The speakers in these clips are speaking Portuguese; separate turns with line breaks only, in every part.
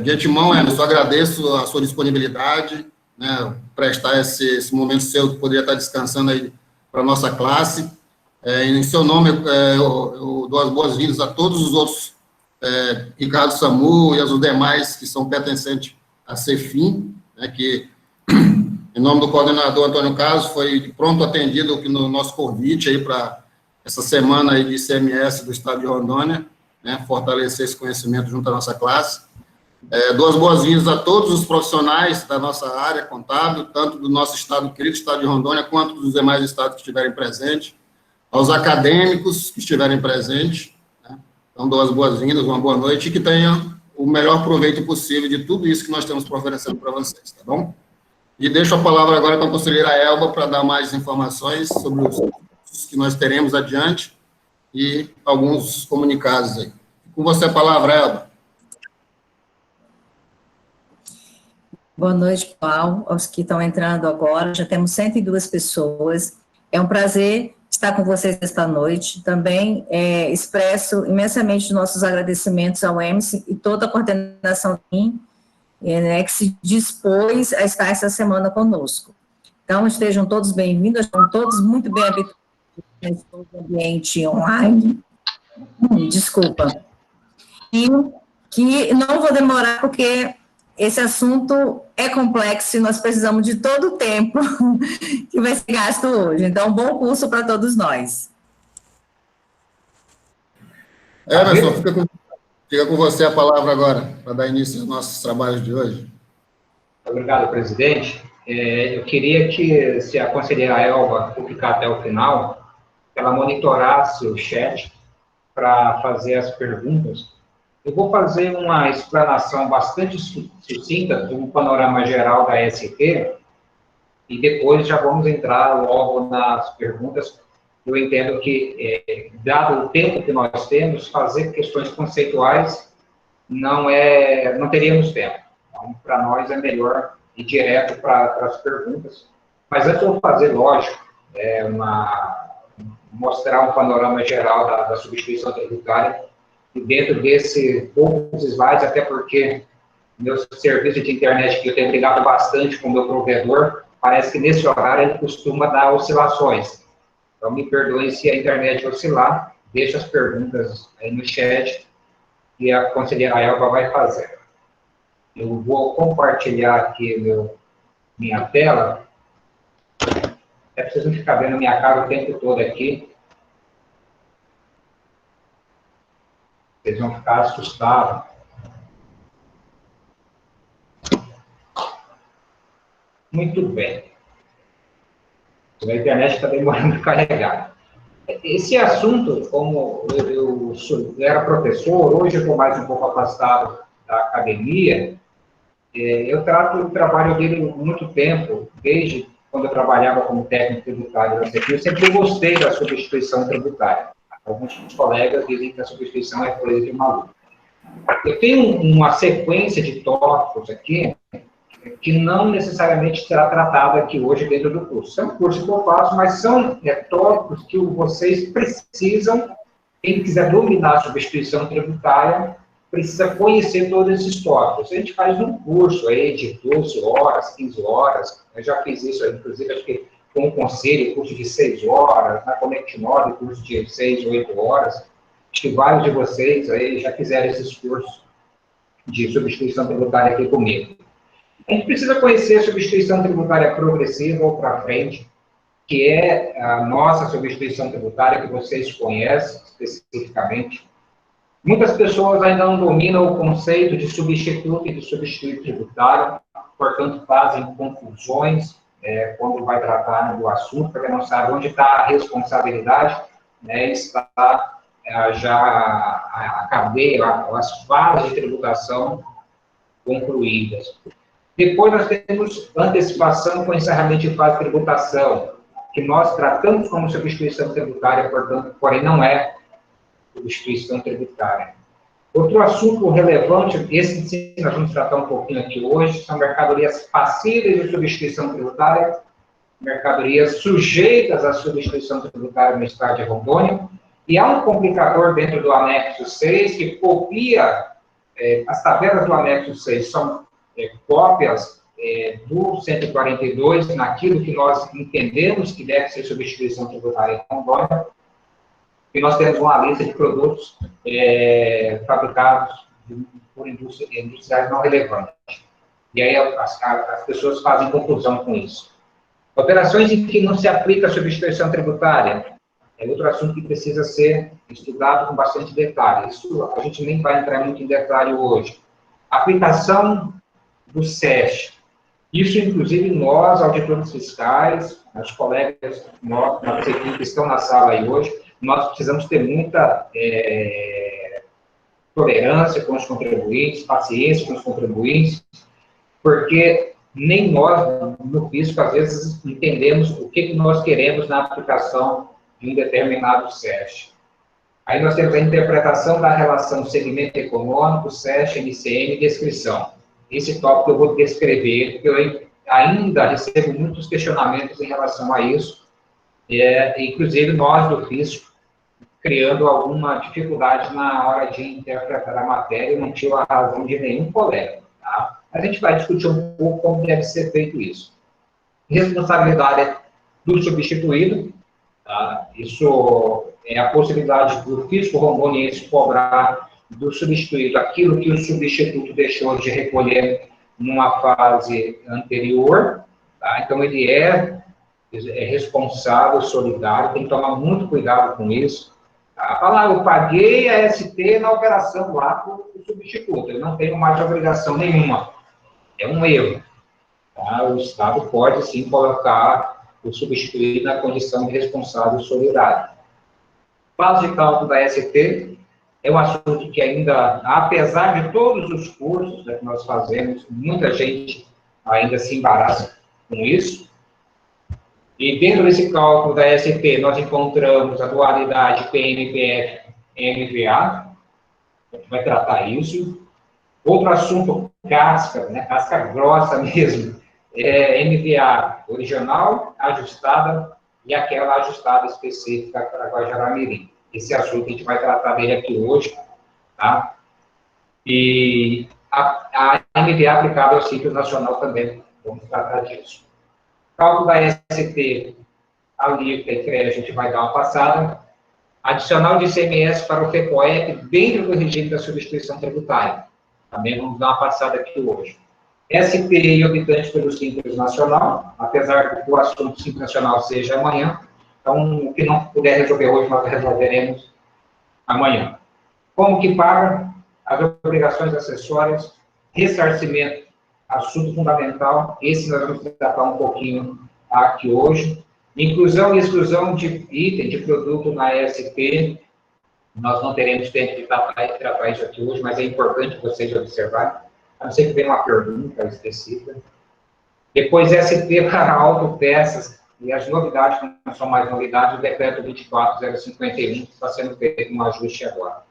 De antemão, Emerson, agradeço a sua disponibilidade, né, prestar esse momento seu que poderia estar descansando aí para a nossa classe. Em seu nome, eu dou as boas-vindas a todos os outros, Ricardo Samu e os demais que são pertencentes à CEFIM, né, que, em nome do coordenador Antônio Carlos, foi pronto atendido no nosso convite aí para essa semana aí de ICMS do Estado de Rondônia, né, fortalecer esse conhecimento junto à nossa classe. Dou as boas-vindas a todos os profissionais da nossa área contábil, tanto do nosso estado querido, estado de Rondônia, quanto dos demais estados que estiverem presentes, aos acadêmicos que estiverem presentes, né? Então, dou as boas-vindas, uma boa noite, e que tenham o melhor proveito possível de tudo isso que nós temos oferecendo para vocês, tá bom? E deixo a palavra agora para a conselheira Elba para dar mais informações sobre os cursos que nós teremos adiante e alguns comunicados aí. Com você a palavra, Elba.
Boa noite, pessoal, aos que estão entrando agora. Já temos 102 pessoas. É um prazer estar com vocês esta noite. Também expresso imensamente nossos agradecimentos ao Emerson e toda a coordenação né, que se dispôs a estar essa semana conosco. Então, estejam todos bem-vindos, estão todos muito bem habituados nesse ambiente online. Desculpa. E que não vou demorar, porque esse assunto é complexo e nós precisamos de todo o tempo que vai ser gasto hoje. Então, bom curso para todos nós.
Emerson, fica com você a palavra agora, para dar início aos nossos trabalhos de hoje.
Obrigado, presidente. Eu queria que, se a conselheira Elba for ficar até o final, ela monitorasse o chat para fazer as perguntas. Eu vou fazer uma explanação bastante sucinta do panorama geral da ST e depois já vamos entrar logo nas perguntas. Eu entendo que, dado o tempo que nós temos, fazer questões conceituais não teríamos tempo. Então, para nós é melhor ir direto para as perguntas. Mas antes eu vou fazer, lógico, mostrar um panorama geral da substituição tributária. E dentro desse poucos slides, até porque meu serviço de internet, que eu tenho brigado bastante com o meu provedor, parece que nesse horário ele costuma dar oscilações. Então, me perdoem se a internet oscilar, deixa as perguntas aí no chat e a conselheira Elba vai fazer. Eu vou compartilhar aqui minha tela. É preciso não ficar vendo minha cara o tempo todo aqui. Vocês vão ficar assustados. Muito bem. A internet está demorando para carregar. Esse assunto, como eu era professor, hoje eu estou mais um pouco afastado da academia, eu trato o trabalho dele há muito tempo, desde quando eu trabalhava como técnico tributário. Eu sempre gostei da substituição tributária. Alguns colegas dizem que a substituição é coisa de maluco. Eu tenho uma sequência de tópicos aqui que não necessariamente será tratado aqui hoje dentro do curso. São cursos que eu faço, mas são tópicos que vocês precisam, quem quiser dominar a substituição tributária, precisa conhecer todos esses tópicos. A gente faz um curso aí de 12 horas, 15 horas, eu já fiz isso, inclusive, acho que com o conselho, curso de 6 horas, na Connect 9, curso de 6, 8 horas. Acho que vários de vocês aí já fizeram esses cursos de substituição tributária aqui comigo. A gente precisa conhecer a substituição tributária progressiva ou para frente, que é a nossa substituição tributária, que vocês conhecem especificamente. Muitas pessoas ainda não dominam o conceito de substituto e de substituto tributário, portanto, fazem confusões quando vai tratar do assunto, porque não sabe onde está a responsabilidade, está já a cadeia, as fases de tributação concluídas. Depois nós temos antecipação com encerramento de fase de tributação, que nós tratamos como substituição tributária, portanto, porém não é substituição tributária. Outro assunto relevante, esse sim nós vamos tratar um pouquinho aqui hoje, são mercadorias passíveis de substituição tributária, mercadorias sujeitas à substituição tributária no estado de Rondônia, e há um complicador dentro do anexo 6 que copia as tabelas do anexo 6 são cópias do 142, naquilo que nós entendemos que deve ser substituição tributária em Rondônia, e nós temos uma lista de produtos fabricados por industriais não relevantes. E aí as pessoas fazem confusão com isso. Operações em que não se aplica a substituição tributária é outro assunto que precisa ser estudado com bastante detalhe. Isso a gente nem vai entrar muito em detalhe hoje. Aplicação do SESC. Isso, inclusive, nós, auditores fiscais, os colegas nossos que estão na sala aí hoje, nós precisamos ter muita tolerância com os contribuintes, paciência com os contribuintes, porque nem nós, no fisco, às vezes, entendemos o que nós queremos na aplicação de um determinado SESC. Aí nós temos a interpretação da relação segmento econômico, SESC, NCM e descrição. Esse tópico eu vou descrever, porque eu ainda recebo muitos questionamentos em relação a isso, inclusive nós do fisco, criando alguma dificuldade na hora de interpretar a matéria, não tive a razão de nenhum colega. Tá? A gente vai discutir um pouco como deve ser feito isso. Responsabilidade do substituído, tá? Isso é a possibilidade do fisco rondoniense cobrar do substituído aquilo que o substituto deixou de recolher numa fase anterior, tá? Então ele é responsável, solidário, tem que tomar muito cuidado com isso. Tá? Falar, eu paguei a ST na operação lá para o substituto, ele não tem mais obrigação nenhuma. É um erro. Tá? O Estado pode, sim, colocar o substituído na condição de responsável solidário. Base de cálculo da ST é um assunto que ainda, apesar de todos os cursos que nós fazemos, muita gente ainda se embaraça com isso. E dentro desse cálculo da ST, nós encontramos a dualidade PNPF-MVA, a gente vai tratar isso. Outro assunto, casca, né, casca grossa mesmo, é MVA original, ajustada, e aquela ajustada específica para Guajará-Mirim. Esse assunto a gente vai tratar dele aqui hoje, tá? E a MVA aplicável ao Simples Nacional também, vamos tratar disso. Cálculo da ST, alíquota e CREA, a gente vai dar uma passada. Adicional de ICMS para o FEPOEP dentro do regime da substituição tributária. Também vamos dar uma passada aqui hoje. ST e optante pelo Simples Nacional, apesar de que o assunto Simples Nacional seja amanhã, então o que não puder resolver hoje, nós resolveremos amanhã. Como que paga? As obrigações acessórias, ressarcimento, assunto fundamental, esse nós vamos tratar um pouquinho aqui hoje. Inclusão e exclusão de item, de produto na ESP, nós não teremos tempo de tratar isso aqui hoje, mas é importante vocês observarem, a não ser que tenha uma pergunta específica. Depois, ST para autopeças, e as novidades, que não são mais novidades, o decreto 24.051, que está sendo feito um ajuste agora.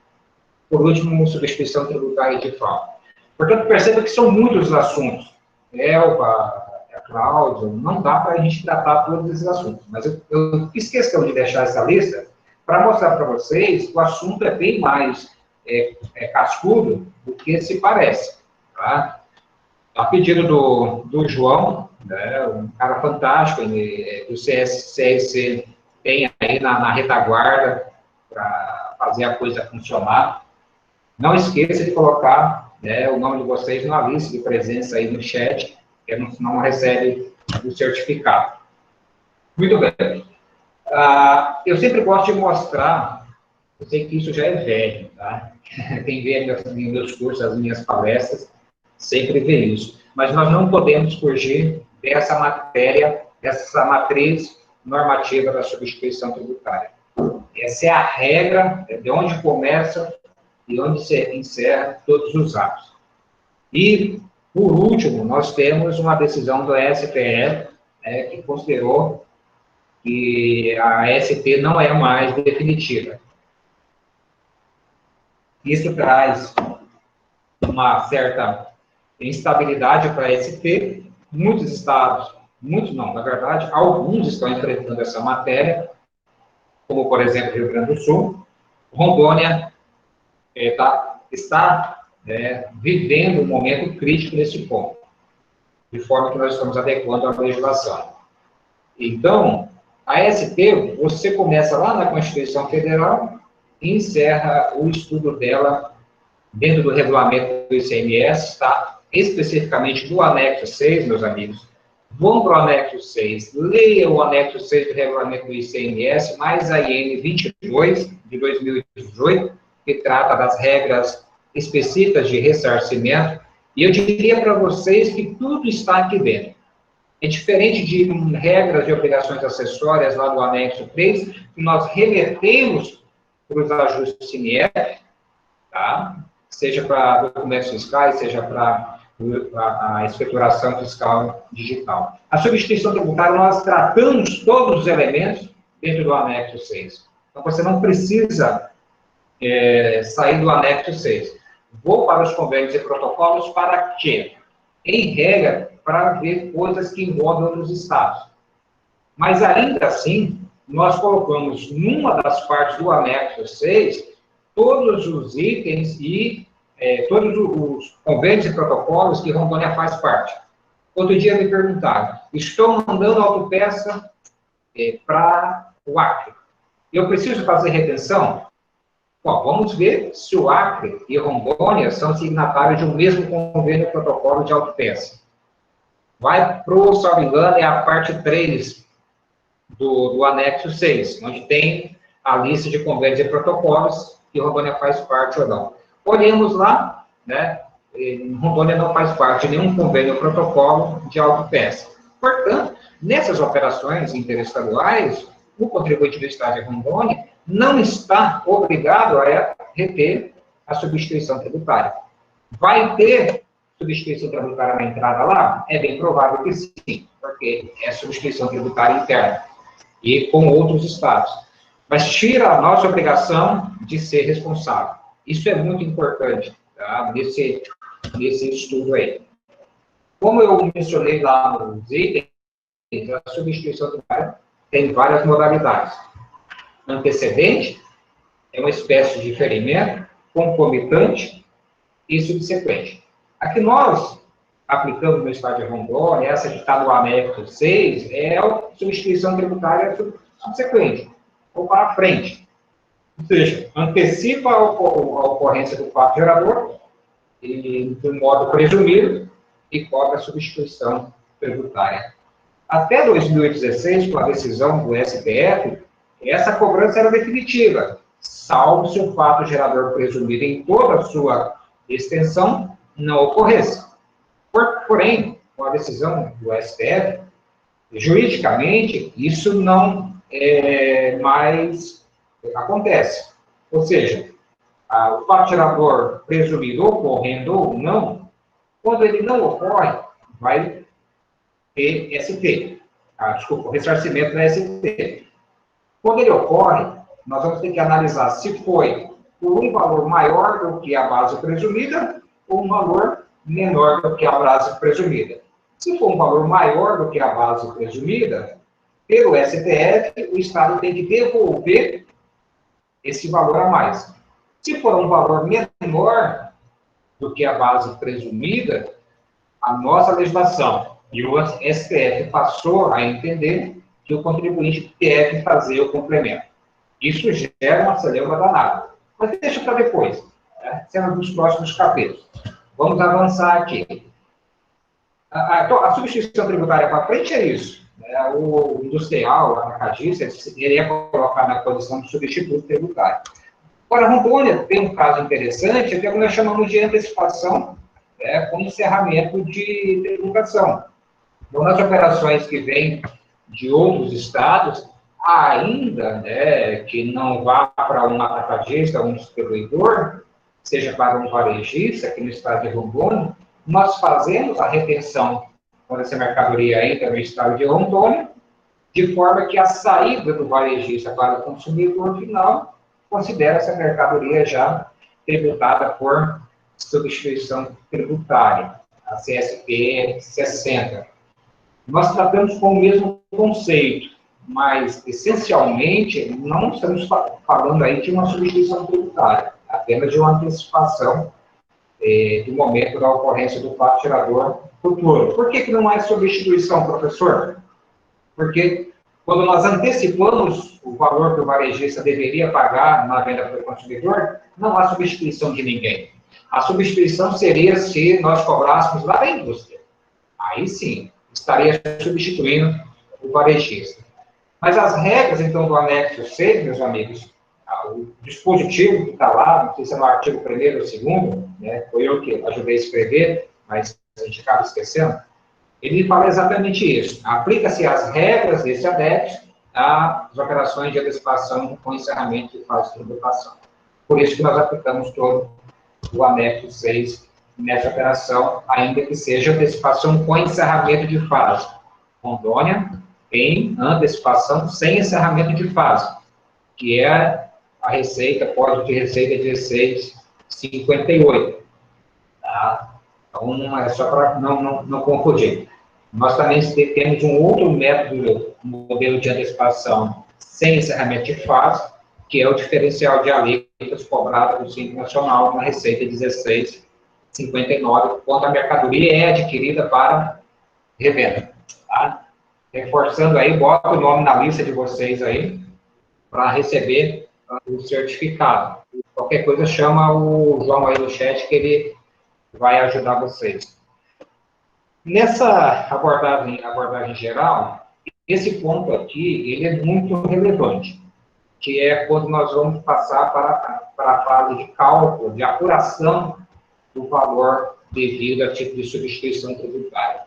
Por último, substituição tributária de FAO. Portanto, perceba que são muitos assuntos. Elba, Cláudio, não dá para a gente tratar todos esses assuntos. Mas eu fiz questão de deixar essa lista para mostrar para vocês que o assunto é bem mais cascudo do que se parece. Tá? A pedido do João, né, um cara fantástico, do CSC tem aí na retaguarda para fazer a coisa funcionar. Não esqueça de colocar, né, o nome de vocês na lista de presença aí no chat, que não recebe o certificado. Muito bem. Eu sempre gosto de mostrar, eu sei que isso já é velho, tá? Quem vê meus cursos, as minhas palestras, sempre vê isso. Mas nós não podemos fugir dessa matéria, dessa matriz normativa da substituição tributária. Essa é a regra, de onde começa e onde se encerra todos os atos. E, por último, nós temos uma decisão do STF, que considerou que a ST não é mais definitiva. Isso traz uma certa instabilidade para a ST. Muitos estados, muitos não, na verdade, alguns estão enfrentando essa matéria, como, por exemplo, Rio Grande do Sul. Rondônia está vivendo um momento crítico nesse ponto, de forma que nós estamos adequando a legislação. Então, a ST, você começa lá na Constituição Federal e encerra o estudo dela dentro do regulamento do ICMS, tá? Especificamente do anexo 6, meus amigos. Vão para o anexo 6, leia o anexo 6 do regulamento do ICMS, mais a IN 22, de 2018, que trata das regras específicas de ressarcimento, e eu diria para vocês que tudo está aqui dentro. É diferente de regras de obrigações acessórias lá do anexo 3, que nós remetemos para os ajustes CINIEF, tá? Seja para documentos fiscais, seja para a escrituração fiscal digital. A substituição tributária, nós tratamos todos os elementos dentro do anexo 6. Então, você não precisa sair do anexo 6. Vou para os convênios e protocolos para quê? Em regra, para ver coisas que envolvem outros estados. Mas, ainda assim, nós colocamos numa das partes do anexo 6 todos os itens e todos os convênios e protocolos que Rondônia faz parte. Outro dia me perguntaram, estou mandando autopeça para o Acre. Eu preciso fazer retenção? Bom, vamos ver se o Acre e Rondônia são signatários de um mesmo convênio e protocolo de autopeça. Vai para o, se não me engano, é a parte 3 do anexo 6, onde tem a lista de convênios e protocolos que Rondônia faz parte ou não. Olhemos lá, né? Rondônia não faz parte de nenhum convênio ou protocolo de autopeça. Portanto, nessas operações interestaduais, o contribuinte do Estado de Rondônia não está obrigado a reter a substituição tributária. Vai ter substituição tributária na entrada lá? É bem provável que sim, porque é substituição tributária interna e com outros estados. Mas tira a nossa obrigação de ser responsável. Isso é muito importante, tá? nesse estudo aí. Como eu mencionei lá nos itens, a substituição tributária tem várias modalidades. Antecedente é uma espécie de ferimento, concomitante e subsequente. A que nós aplicamos no Estado de Rondônia, essa que está no anexo 6, é a substituição tributária subsequente, ou para frente. Ou seja, antecipa a ocorrência do fato gerador, e, de modo presumido, e cobra a substituição tributária. Até 2016, com a decisão do STF, essa cobrança era definitiva, salvo se o fato gerador presumido em toda a sua extensão não ocorresse. Porém, com a decisão do STF, juridicamente, isso não mais acontece. Ou seja, o fato gerador presumido ocorrendo ou não, quando ele não ocorre, vai ter ST. O ressarcimento da ST. Quando ele ocorre, nós vamos ter que analisar se foi por um valor maior do que a base presumida ou um valor menor do que a base presumida. Se for um valor maior do que a base presumida, pelo STF, o Estado tem que devolver esse valor a mais. Se for um valor menor do que a base presumida, a nossa legislação e o STF passou a entender que o contribuinte deve fazer o complemento. Isso gera uma celeuma danada. Mas deixa para depois, né? Sendo dos próximos capítulos. Vamos avançar aqui. A substituição tributária para frente é isso. O industrial, o atacadista, ele é colocado na posição de substituto tributário. Agora, Rondônia tem um caso interessante, que nós chamamos de antecipação com encerramento de tributação. Então, nas operações que vêm de outros estados, ainda que não vá para um atacadista, um distribuidor, seja para um varejista, aqui no estado de Rondônia, nós fazemos a retenção quando essa mercadoria entra no estado de Rondônia, de forma que a saída do varejista para o consumidor final considera essa mercadoria já tributada por substituição tributária, a CSP 60. Nós tratamos com o mesmo conceito, mas, essencialmente, não estamos falando aí de uma substituição tributária, apenas de uma antecipação do momento da ocorrência do fato gerador futuro. Por que não é substituição, professor? Porque quando nós antecipamos o valor que o varejista deveria pagar na venda para o consumidor, não há substituição de ninguém. A substituição seria se nós cobrássemos lá da indústria. Aí sim, estaria substituindo o varejista. Mas as regras, então, do anexo 6, meus amigos, o dispositivo que está lá, não sei se é no artigo 1º ou 2º, né, foi eu que ajudei a escrever, mas a gente acaba esquecendo, ele fala exatamente isso. Aplica-se as regras desse anexo às operações de antecipação com encerramento de fase de tributação. Por isso que nós aplicamos todo o anexo 6 nessa operação, ainda que seja antecipação com encerramento de fase. Rondônia tem antecipação sem encerramento de fase, que é a receita, código de receita 1658. Tá? Então, é só para não confundir. Nós também temos um outro método, modelo de antecipação sem encerramento de fase, que é o diferencial de alíquotas cobrado do Simples Nacional na receita 1659, quando a mercadoria é adquirida para revenda. Tá? Reforçando aí, bota o nome na lista de vocês aí, para receber o certificado. Qualquer coisa, chama o João aí no chat, que ele vai ajudar vocês. Nessa abordagem geral, esse ponto aqui, ele é muito relevante, que é quando nós vamos passar para a fase de cálculo, de apuração do valor devido a tipo de substituição tributária.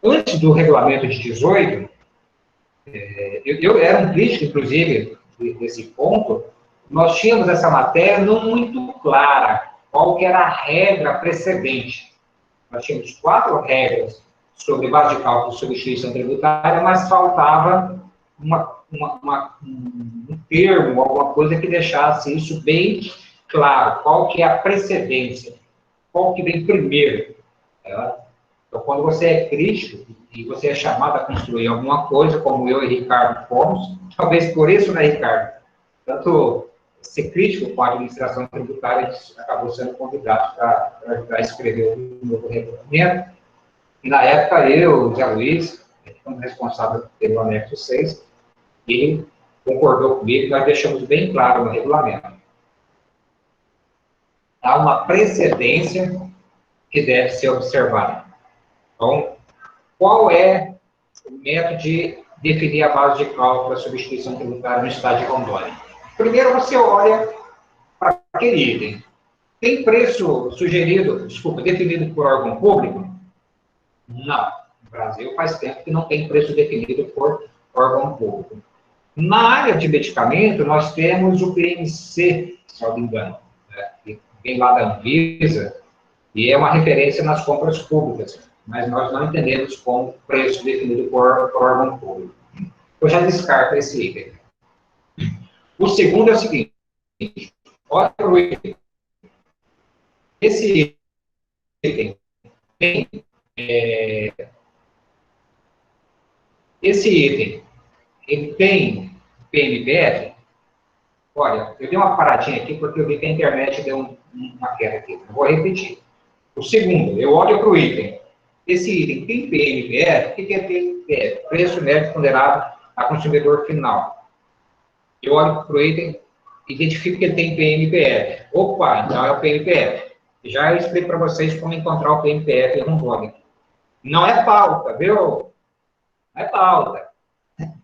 Antes do regulamento de 18, eu era um crítico, inclusive, desse ponto, nós tínhamos essa matéria não muito clara, qual que era a regra precedente. Nós tínhamos 4 regras sobre base de cálculo de substituição tributária, mas faltava um termo, alguma coisa que deixasse isso bem claro, qual que é a precedência, qual que vem primeiro. Tá? Então, quando você é crítico e você é chamado a construir alguma coisa, como eu e Ricardo fomos, talvez por isso, né, Ricardo? Tanto ser crítico com a administração tributária, a gente acabou sendo convidado para ajudar a escrever um novo regulamento. E, na época, eu, o Zé Luiz, como responsável pelo anexo 6, ele concordou comigo e nós deixamos bem claro no regulamento. Há uma precedência que deve ser observada. Então, qual é o método de definir a base de cálculo para substituição tributária no estado de Rondônia? Primeiro, você olha para aquele item. Tem preço definido por órgão público? Não. No Brasil faz tempo que não tem preço definido por órgão público. Na área de medicamento, nós temos o PMC, se não me engano, né, que vem lá da Anvisa, e é uma referência nas compras públicas, mas nós não entendemos como preço definido por órgão público. Eu já descarto esse item. O segundo é o seguinte, olha para o item. Esse item tem, ele tem PMBF. Olha, eu dei uma paradinha aqui porque eu vi que a internet deu uma queda aqui. Eu vou repetir. O segundo, eu olho para o item. Esse item tem PMBF. O que é PMBF? Preço médio ponderado a consumidor final. Eu olho para o item, identifico que ele tem PMBF. Opa, então é o PMBF. Já explico para vocês como encontrar o PMBF em Rondônia. Não é pauta, viu? Não é pauta.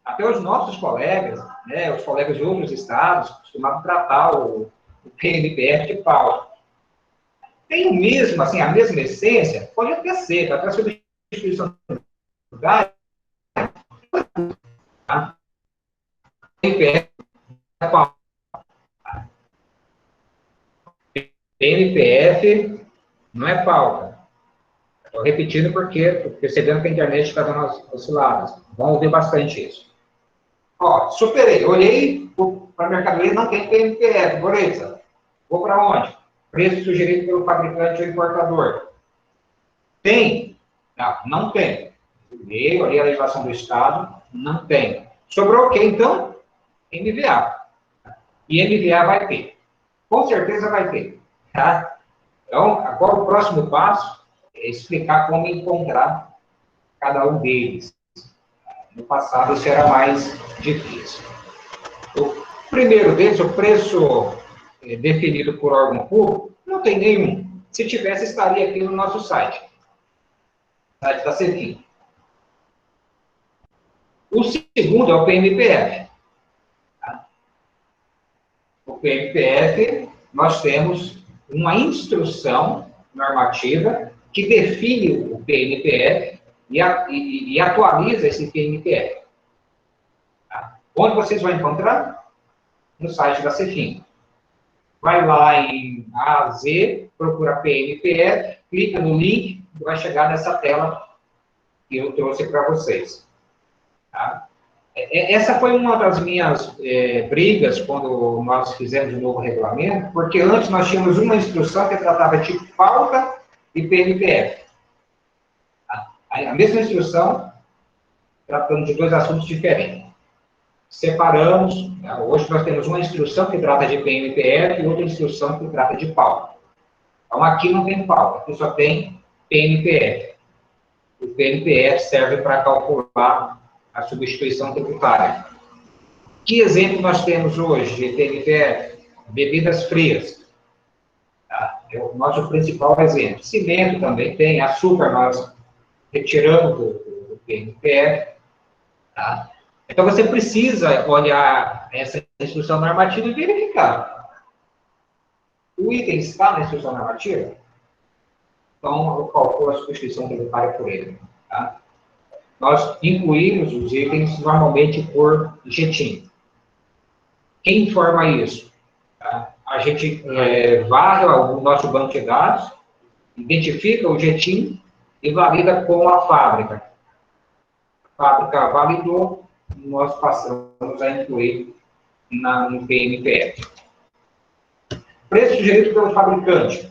Até os nossos colegas, né, os colegas de outros estados, costumavam tratar o PMBF de pauta. Tem o mesmo, assim, a mesma essência, pode até ser, até a substituição tributária, tá? PMPF é pauta. PMPF não é pauta. Estou repetindo porque estou percebendo que a internet está dando umas osciladas. Vão ouvir bastante isso. Ó, superei. Olhei para a mercadoria, não tem PMPF, beleza. Vou para onde? Preço sugerido pelo fabricante ou importador. Tem? Não tem. Olhei a legislação do Estado, não tem. Sobrou o quê, então? MVA. E MVA vai ter. Com certeza vai ter. Tá? Então, agora o próximo passo é explicar como encontrar cada um deles. No passado, isso era mais difícil. O primeiro deles, o preço definido por órgão público, não tem nenhum. Se tivesse, estaria aqui no nosso site. Site da CEFIM. O segundo é o PMPF. O PMPF, nós temos uma instrução normativa que define o PMPF e atualiza esse PMPF. Tá? Onde vocês vão encontrar? No site da CEFIM. Vai lá em A a Z, procura PMPF, clica no link, vai chegar nessa tela que eu trouxe para vocês. Tá? Essa foi uma das minhas brigas quando nós fizemos o novo regulamento, porque antes nós tínhamos uma instrução que tratava de pauta e PMPF. Tá? A mesma instrução, tratando de dois assuntos diferentes. Separamos, né? Hoje nós temos uma instrução que trata de PMPF e outra instrução que trata de pauta. Então aqui não tem pauta, aqui só tem PMPF. O PMPF serve para calcular a substituição tributária. Que exemplo nós temos hoje de PMPF? Bebidas frias. Tá? É o nosso principal exemplo. Cimento também tem, açúcar nós retiramos do PMPF. Tá? Então você precisa olhar essa instrução normativa e verificar. O item está na instrução normativa? Então eu calculo a substituição tributária por ele. Tá? Nós incluímos os itens normalmente por jetim. Quem informa isso? Tá? A gente varre o nosso banco de dados, identifica o jetim e valida com a fábrica. A fábrica validou, nós passamos a incluir no PMPF. Preço sugerido pelo fabricante.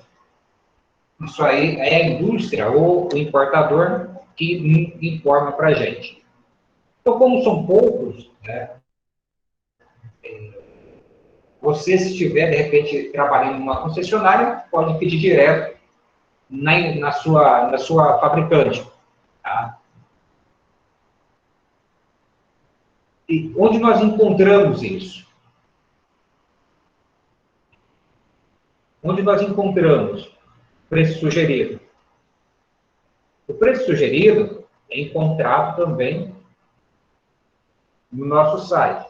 Isso aí é a indústria ou o importador que informa para a gente. Então, como são poucos, né, você, se estiver, de repente, trabalhando numa concessionária, pode pedir direto na sua fabricante. Tá? E onde nós encontramos isso? Onde nós encontramos preço sugerido? O preço sugerido é encontrado também no nosso site.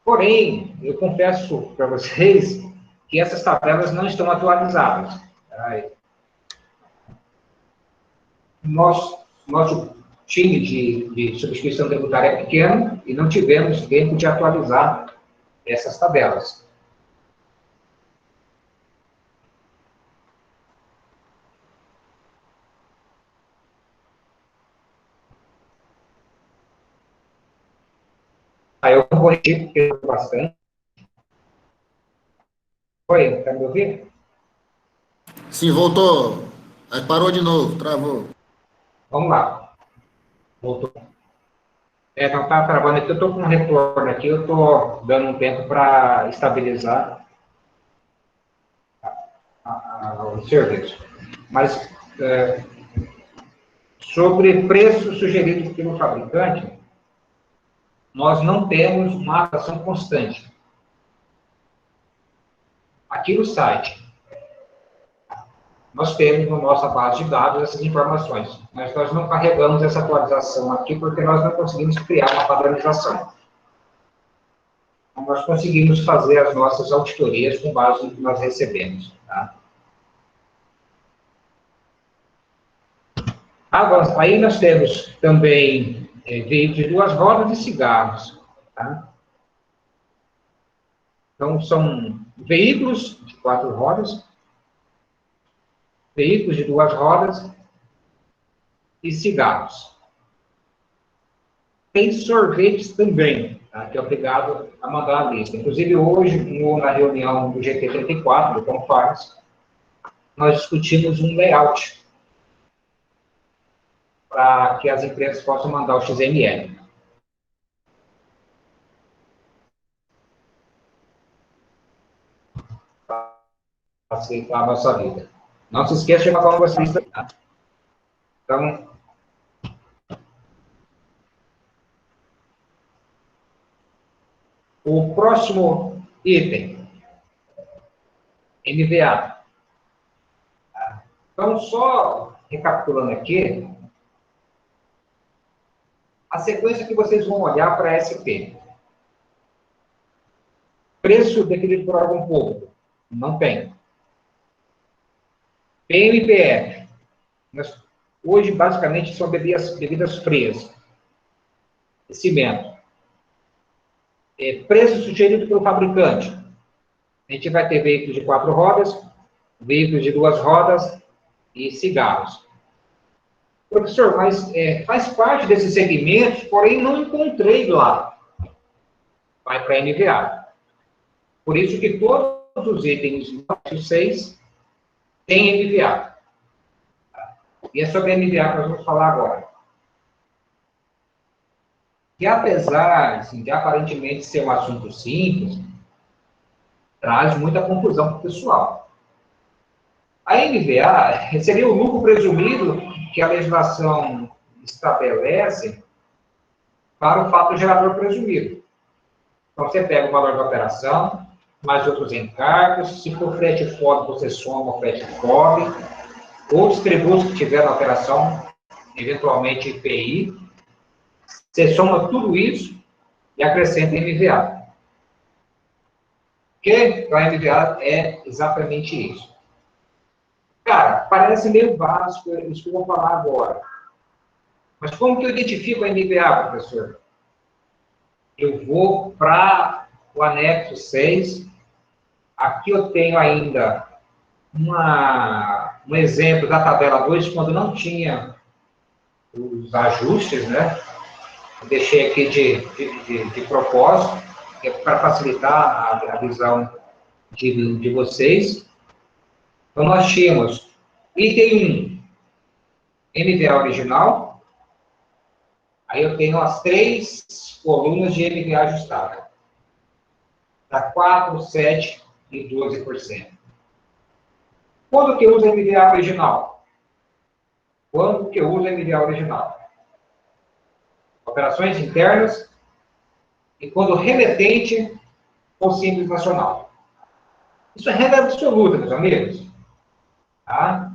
Porém, eu confesso para vocês que essas tabelas não estão atualizadas. Nosso time de substituição tributária é pequeno e não tivemos tempo de atualizar essas tabelas. Aí eu vou repetir, porque eu bastante. Oi, está me ouvindo?
Sim, voltou. Aí parou de novo, travou.
Vamos lá. Voltou. Não está travando aqui, eu estou com um retorno aqui, eu estou dando um tempo para estabilizar o serviço. Mas, sobre preço sugerido pelo fabricante, nós não temos uma atuação constante. Aqui no site, nós temos na nossa base de dados essas informações, mas nós não carregamos essa atualização aqui porque nós não conseguimos criar uma padronização. Então, nós conseguimos fazer as nossas auditorias com base no que nós recebemos. Tá? Agora, aí nós temos também veículos de duas rodas e cigarros. Tá? Então, são veículos de quatro rodas, veículos de duas rodas e cigarros. Tem sorvetes também, tá? Que é obrigado a mandar a lista. Inclusive, hoje, na reunião do GT34, do Confarms, nós discutimos um layout para que as empresas possam mandar o XML. facilitar a nossa vida. Não se esqueça de marcar uma lista. Tá? Então, o próximo item, MVA. Então, só recapitulando aqui, a sequência que vocês vão olhar para a SP. Preço definido por órgão público. Não tem. PMPF. Hoje, basicamente, são bebidas frias. Cimento. Preço sugerido pelo fabricante. A gente vai ter veículos de 4 rodas, veículos de 2 rodas e cigarros. Professor, mas faz parte desses segmentos, porém não encontrei lá. Vai para MVA. Por isso que todos os itens do 6 têm MVA. E é sobre MVA que nós vamos falar agora. Que apesar assim, de aparentemente ser um assunto simples, traz muita confusão para o pessoal. A MVA seria o lucro presumido que a legislação estabelece para o fato gerador presumido. Então, você pega o valor da operação, mais outros encargos, se for frete FOB, você soma o frete FOB, outros tributos que tiver na operação, eventualmente IPI, você soma tudo isso e acrescenta MVA. Que a MVA é exatamente isso. Cara, parece meio básico isso que eu vou falar agora. Mas como que eu identifico a MVA, professor? Eu vou para o anexo 6. Aqui eu tenho ainda um exemplo da tabela 2, quando não tinha os ajustes, né? Eu deixei aqui de propósito, para facilitar a visão de vocês. Então, nós tínhamos item 1, MVA original. Aí eu tenho as 3 colunas de MVA ajustada. Está 4%, 7% e 12%. Quando que eu uso MVA original? Quando que eu uso MVA original? Operações internas e quando remetente ou simples nacional. Isso é regra absoluta, meus amigos. Tá?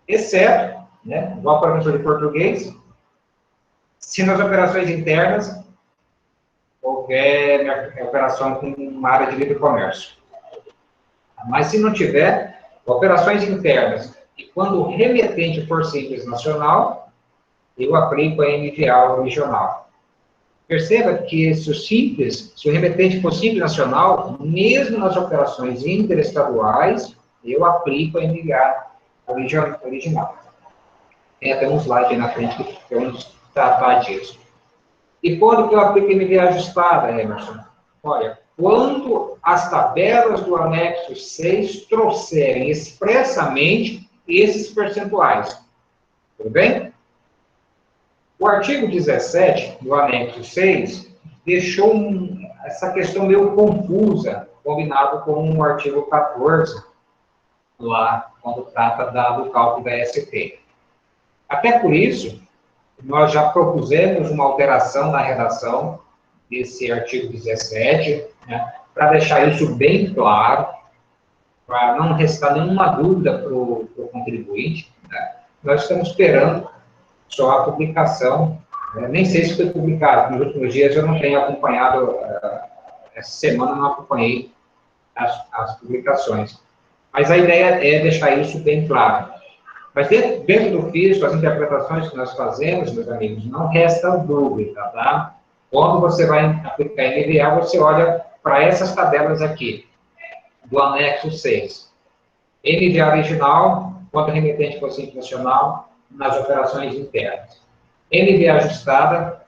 Exceto, né, igual para o professor de português, se nas operações internas houver operação com uma área de livre comércio. Mas se não tiver, operações internas e quando o remetente for simples nacional, eu aplico a MVA original. Perceba que se o remetente for simples nacional, mesmo nas operações interestaduais, eu aplico a MVA original. Tem até um slide aí na frente que vamos tratar disso. E quando que eu aplico a MVA ajustada, Emerson? Olha, quando as tabelas do anexo 6 trouxerem expressamente esses percentuais. Tudo bem? O artigo 17 do anexo 6 deixou essa questão meio confusa, combinado com o artigo 14, lá, quando trata do cálculo da SP. Até por isso, nós já propusemos uma alteração na redação desse artigo 17, né, para deixar isso bem claro, para não restar nenhuma dúvida para o contribuinte. Né. Nós estamos esperando só a publicação, né, nem sei se foi publicado, nos últimos dias eu não tenho acompanhado, essa semana não acompanhei as publicações. Mas a ideia é deixar isso bem claro. Mas dentro do fisco, as interpretações que nós fazemos, meus amigos, não resta dúvida, tá? Quando você vai aplicar MVA, você olha para essas tabelas aqui, do anexo 6. MVA original, quanto remetente for simples nacional, nas operações internas. MVA ajustada,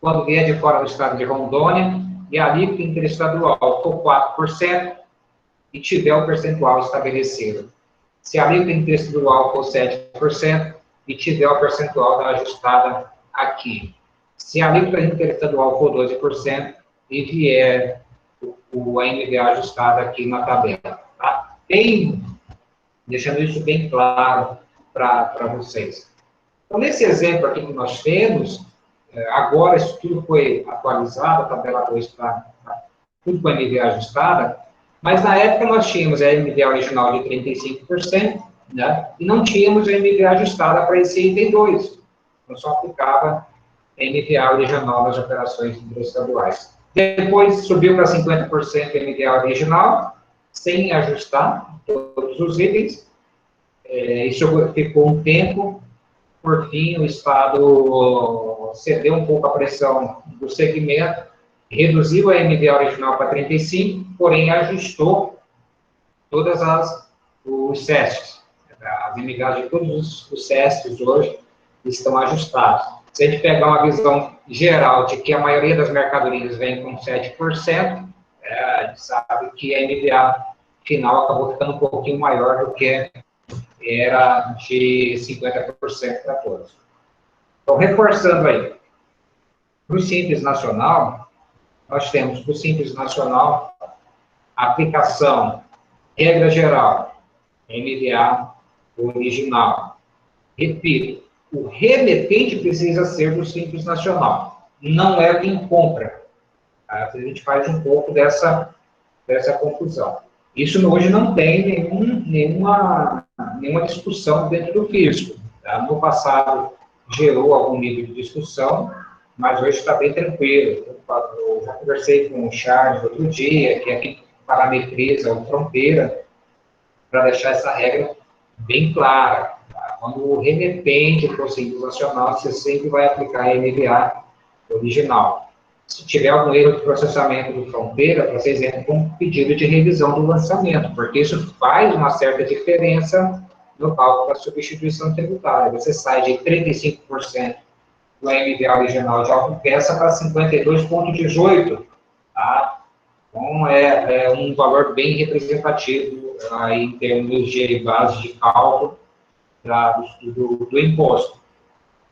quando vier de fora do estado de Rondônia, e a alíquota interestadual for 4%, e tiver o percentual estabelecido. Se a alíquota interestadual for 7%, e tiver o percentual da ajustada aqui. Se a alíquota interestadual for 12%, e vier a MVA ajustada aqui na tabela. Tá? Tem deixando isso bem claro para vocês. Então, nesse exemplo aqui que nós temos, agora isso tudo foi atualizado, a tabela 2 está tudo com a MVA ajustada, mas na época nós tínhamos a MVA original de 35%, né, e não tínhamos a MVA ajustada para esse item 2. Então, só aplicava a MVA original nas operações interestaduais. Depois subiu para 50% a MVA original, sem ajustar todos os itens. Isso ficou um tempo. Por fim, o Estado cedeu um pouco a pressão do segmento, reduziu a MVA original para 35%, porém ajustou todas os CESTs. As MVAs de todos os CESTs hoje estão ajustados. Se a gente pegar uma visão geral de que a maioria das mercadorias vem com 7%, a gente sabe que a MVA final acabou ficando um pouquinho maior do que era de 50% para todos. Então, reforçando aí, para o Simples Nacional, nós temos para o Simples Nacional a aplicação, regra geral, MVA original. Repito, o remetente precisa ser do Simples Nacional, não é quem compra. Tá? A gente faz um pouco dessa confusão. Isso hoje não tem nenhuma discussão dentro do fisco. Tá? No passado gerou algum nível de discussão, mas hoje está bem tranquilo. Eu já conversei com o Charles outro dia, que é quem parametriza o Fronteira, para deixar essa regra bem clara. Tá? Quando o remetente for Simples Nacional, você sempre vai aplicar a MVA original. Se tiver algum erro de processamento do Fronteira, vocês entram com um pedido de revisão do lançamento, porque isso faz uma certa diferença no cálculo da substituição tributária. Você sai de 35% do MVA original de autopeça para 52,18%. Tá? Então, é um valor bem representativo aí, em termos de base de cálculo do imposto.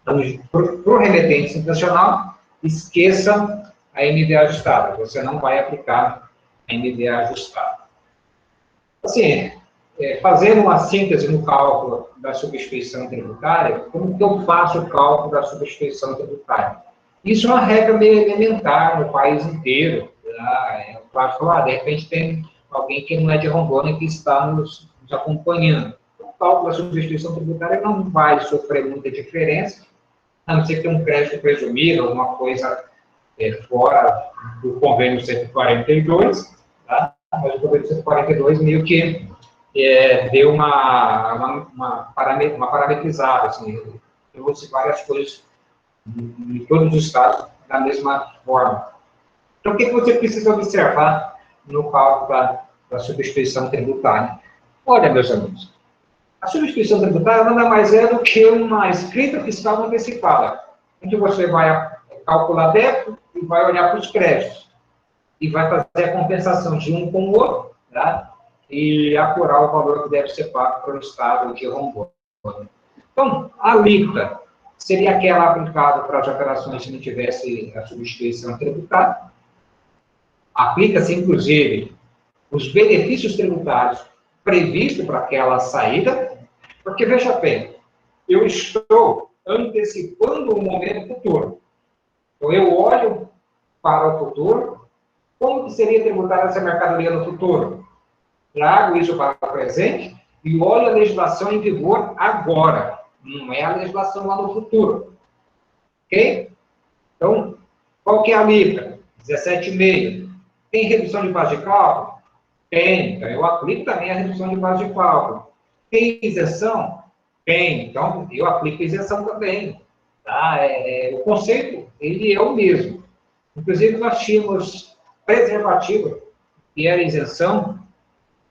Então, para o remetente nacional, esqueça a MVA ajustada. Você não vai aplicar a MVA ajustada. Assim, fazendo uma síntese no cálculo da substituição tributária, como que eu faço o cálculo da substituição tributária? Isso é uma regra meio elementar no país inteiro. Tá? Claro, falar, de repente tem alguém que não é de Rondônia que está nos acompanhando. O cálculo da substituição tributária não vai sofrer muita diferença, a não ser que tenha um crédito presumido, alguma coisa fora do convênio 142, tá? Mas o convênio 142 meio que deu uma parametrizada, assim, trouxe várias coisas em todos os estados da mesma forma. Então, o que você precisa observar no cálculo da substituição tributária? Olha, meus amigos, a substituição tributária nada mais é do que uma escrita fiscal antecipada, onde você vai calcular débito e vai olhar para os créditos, e vai fazer a compensação de um com o outro, tá? E apurar o valor que deve ser pago para o Estado de Rondônia. Então, a alíquota seria aquela aplicada para as operações se não tivesse a substituição tributária. Aplica-se, inclusive, os benefícios tributários previstos para aquela saída, porque, veja bem, eu estou antecipando o momento futuro. Então, eu olho para o futuro, como que seria tributada essa mercadoria no futuro? Trago isso para o presente e olho a legislação em vigor agora, não é a legislação lá no futuro. Ok? Então, qual que é a alíquota? 17,5%. Tem redução de base de cálculo? Tem. Então, eu aplico também a redução de base de cálculo. Tem isenção? Tem. Então, eu aplico a isenção também. Tá? O conceito, ele é o mesmo. Inclusive, nós tínhamos preservativo, que era isenção,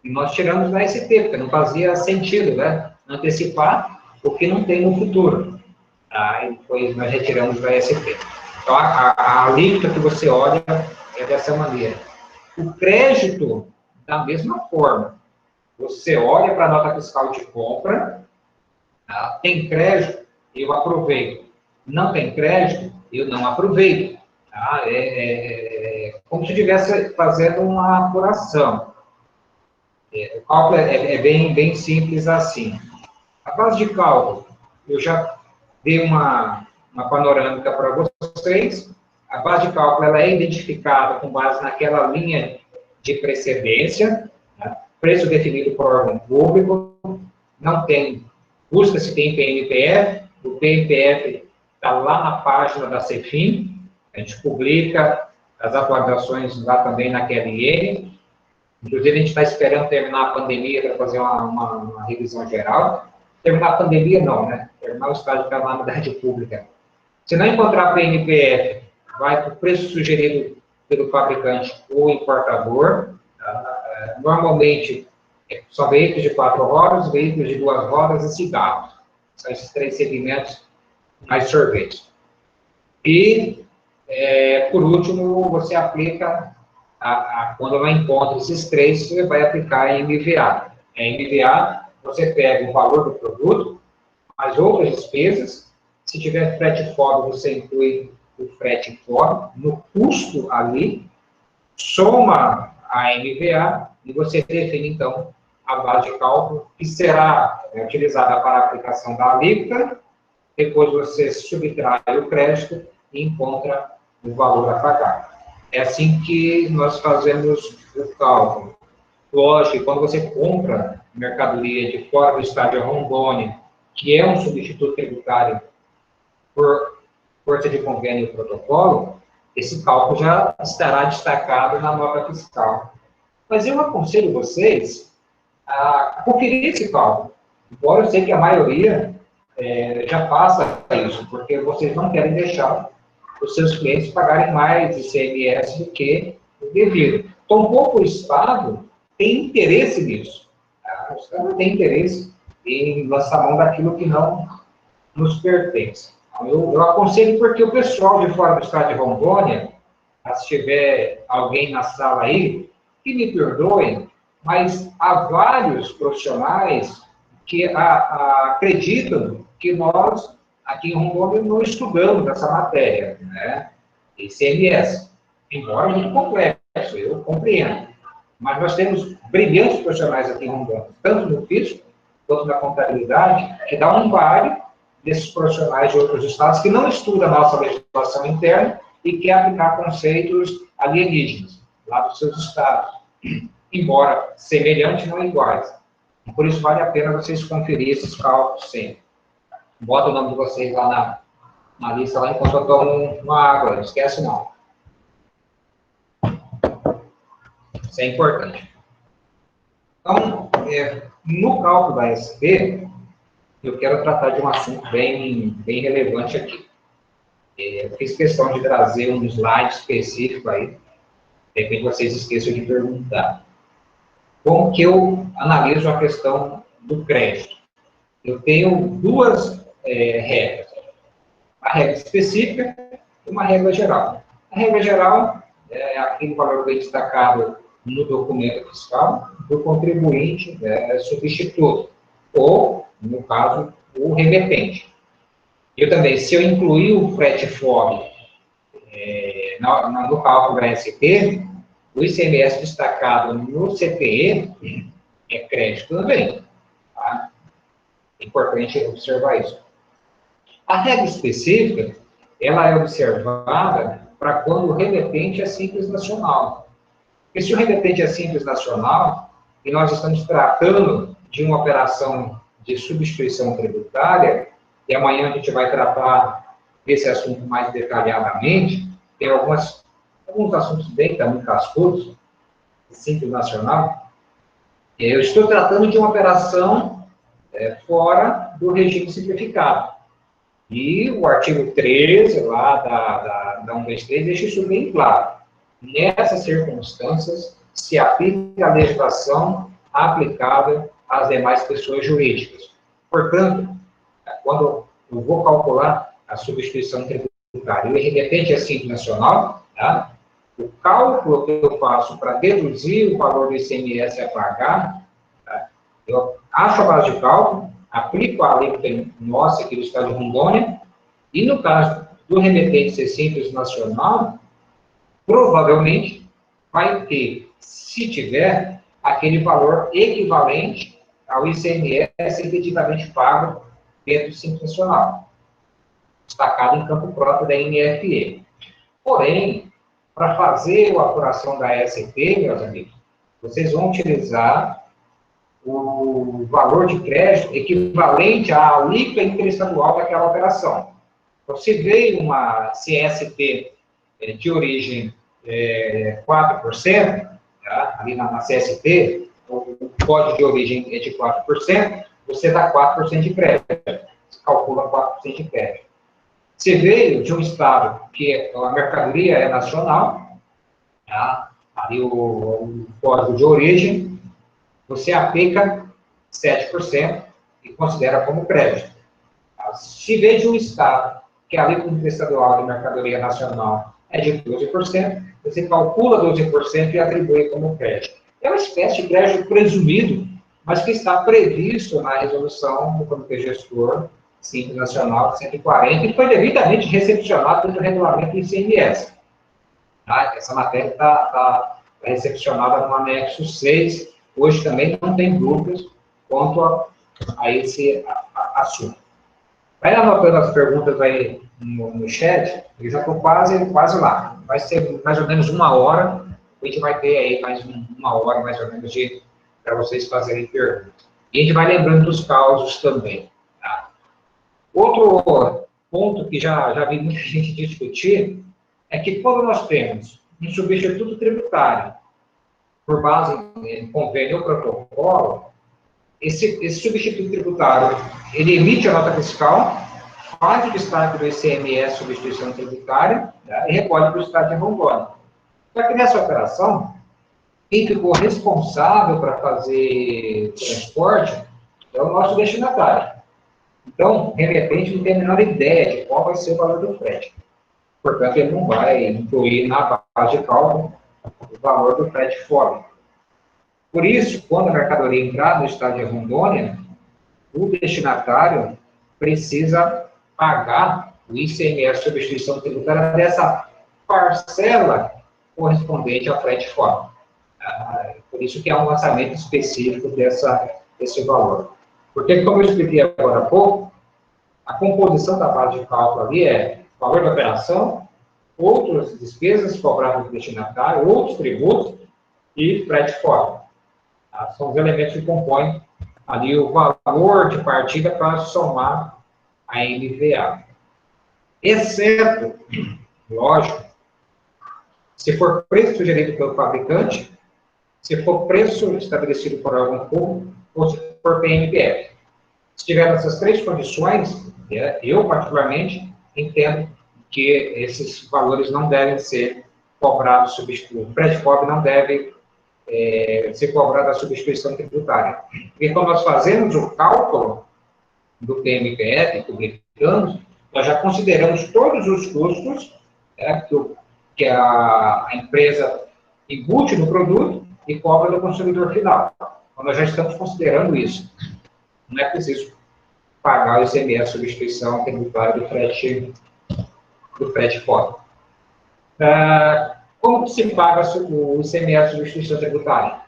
e nós tiramos da ST, porque não fazia sentido, né? Antecipar o que não tem no futuro. Tá? E depois nós retiramos da ST. Então, a alíquota que você olha é dessa maneira. O crédito, da mesma forma. Você olha para a nota fiscal de compra, tá? Tem crédito, eu aproveito. Não tem crédito, eu não aproveito. Tá? Como se estivesse fazendo uma apuração. O cálculo é bem simples assim. A base de cálculo, eu já dei uma panorâmica para vocês. A base de cálculo ela é identificada com base naquela linha de precedência, né? Preço definido por órgão público, não tem, busca se tem PNPF, o PNPF está lá na página da Cefim, a gente publica as atualizações lá também na QLN, inclusive a gente está esperando terminar a pandemia para fazer uma revisão geral. Terminar a pandemia não, né? Terminar o estágio de calamidade pública. Se não encontrar PNPF, vai para o preço sugerido pelo fabricante ou importador. Normalmente, são veículos de 4 rodas, veículos de 2 rodas e cigarros. São esses 3 segmentos mais sorvetes. E, por último, você aplica, quando não encontra esses 3, você vai aplicar em MVA. Em MVA, você pega o valor do produto, mais outras despesas. Se tiver frete fora, você inclui o frete fora no custo ali, soma a MVA e você define, então, a base de cálculo que será utilizada para a aplicação da alíquota. Depois você subtrai o crédito e encontra o valor a pagar. É assim que nós fazemos o cálculo. Lógico, quando você compra mercadoria de fora do estado de Rondônia, que é um substituto tributário por força de convênio e protocolo, esse cálculo já estará destacado na nota fiscal. Mas eu aconselho vocês a conferir esse cálculo. Embora eu sei que a maioria já faça isso, porque vocês não querem deixar os seus clientes pagarem mais ICMS do que o devido. Tampouco o Estado tem interesse nisso. Tá? O Estado não tem interesse em lançar mão daquilo que não nos pertence. Eu aconselho porque o pessoal de fora do estado de Rondônia, se tiver alguém na sala aí, que me perdoem, mas há vários profissionais que acreditam que nós, aqui em Rondônia, não estudamos essa matéria, né? ICMS, embora muito complexo, eu compreendo. Mas nós temos brilhantes profissionais aqui em Rondônia, tanto no fisco quanto na contabilidade, que dá um vale desses profissionais de outros estados que não estudam a nossa legislação interna e quer aplicar conceitos alienígenas lá dos seus estados, embora semelhantes, não iguais. Por isso vale a pena vocês conferirem esses cálculos sempre. Bota o nome de vocês lá na lista, lá enquanto eu tomo uma água, não esquece não. Isso é importante. Então, no cálculo da SP, eu quero tratar de um assunto bem relevante aqui. Eu fiz questão de trazer um slide específico aí, de repente vocês esqueçam de perguntar. Como que eu analiso a questão do crédito? Eu tenho duas regras. A regra específica e uma regra geral. A regra geral é aquele valor bem destacado no documento fiscal do contribuinte substituto, ou, no caso, o remetente. Eu também, se eu incluir o frete fora no cálculo da SP, o ICMS destacado no CPE é crédito também. Tá? É importante observar isso. A regra específica, ela é observada para quando o remetente é simples nacional. Porque se o remetente é simples nacional, e nós estamos tratando de uma operação de substituição tributária, e amanhã a gente vai tratar desse assunto mais detalhadamente, tem alguns assuntos bem também cascudos, simples nacional, eu estou tratando de uma operação fora do regime simplificado. E o artigo 13, lá da 123, deixa isso bem claro. Nessas circunstâncias, se aplica a legislação aplicável às demais pessoas jurídicas. Portanto, quando eu vou calcular a substituição tributária e o remetente é simples nacional, tá? O cálculo que eu faço para deduzir o valor do ICMS a pagar, tá? Eu acho a base de cálculo, aplico a alíquota nossa aqui do estado de Rondônia, e no caso do remetente ser simples nacional, provavelmente vai ter, se tiver, a aquele valor equivalente ao ICMS efetivamente pago dentro do Simples Nacional, destacado em campo próprio da NFE. Porém, para fazer a apuração da SP, meus amigos, vocês vão utilizar o valor de crédito equivalente à alíquota interestadual daquela operação. Então, se veio uma CSP de origem 4%, tá? Ali na CSP, o código de origem é de 4%, você dá 4% de crédito, você calcula 4% de crédito. Se veio de um estado que a mercadoria é nacional, tá? Ali o código de origem, você aplica 7% e considera como crédito. Se veio de um estado que a alíquota estadual de mercadoria nacional é de 12%, você calcula 12% e atribui como crédito. É uma espécie de crédito presumido, mas que está previsto na resolução do Comitê Gestor Simples Nacional 140, e foi devidamente recepcionado pelo regulamento do ICMS. Tá? Essa matéria está recepcionada no anexo 6, hoje também não tem dúvidas quanto a esse assunto. Vai anotando as perguntas aí no chat, eu já estou quase lá. Vai ser mais ou menos 1 hora, a gente vai ter aí mais 1 hora, mais ou menos, para vocês fazerem perguntas. E a gente vai lembrando dos causos também. Tá? Outro ponto que já vi muita gente discutir é que quando nós temos um substituto tributário por base em convênio ou protocolo, esse substituto tributário, ele emite a nota fiscal, faz o destaque do ICMS, substituição tributária, né, e recolhe para o Estado de Rondônia. Só que nessa operação, quem ficou responsável para fazer transporte é o nosso destinatário. Então, de repente, não tem a menor ideia de qual vai ser o valor do frete. Portanto, ele não vai incluir na base de cálculo o valor do frete fora. Por isso, quando a mercadoria entrar no Estado de Rondônia, o destinatário precisa pagar o ICMS, substituição tributária, dessa parcela correspondente ao frete fora. Por isso que há um lançamento específico desse valor. Porque, como eu expliquei agora há pouco, a composição da base de cálculo ali é valor da operação, outras despesas cobradas do destinatário, outros tributos e frete fora. São os elementos que compõem ali o valor de partida para somar a MVA. Exceto, lógico, se for preço sugerido pelo fabricante, se for preço estabelecido por órgão público, ou se for PMPF. Se tiver essas 3 condições, eu particularmente entendo que esses valores não devem ser cobrados substituídos. O frete pobre não deve ser cobrado a substituição tributária. Porque quando nós fazemos o cálculo do PMPF, publicamos, nós já consideramos todos os custos que a empresa embute no produto e cobra do consumidor final. Então, nós já estamos considerando isso. Não é preciso pagar o ICMS, substituição tributária do frete fora. Como que se paga o ICMS, substituição tributária?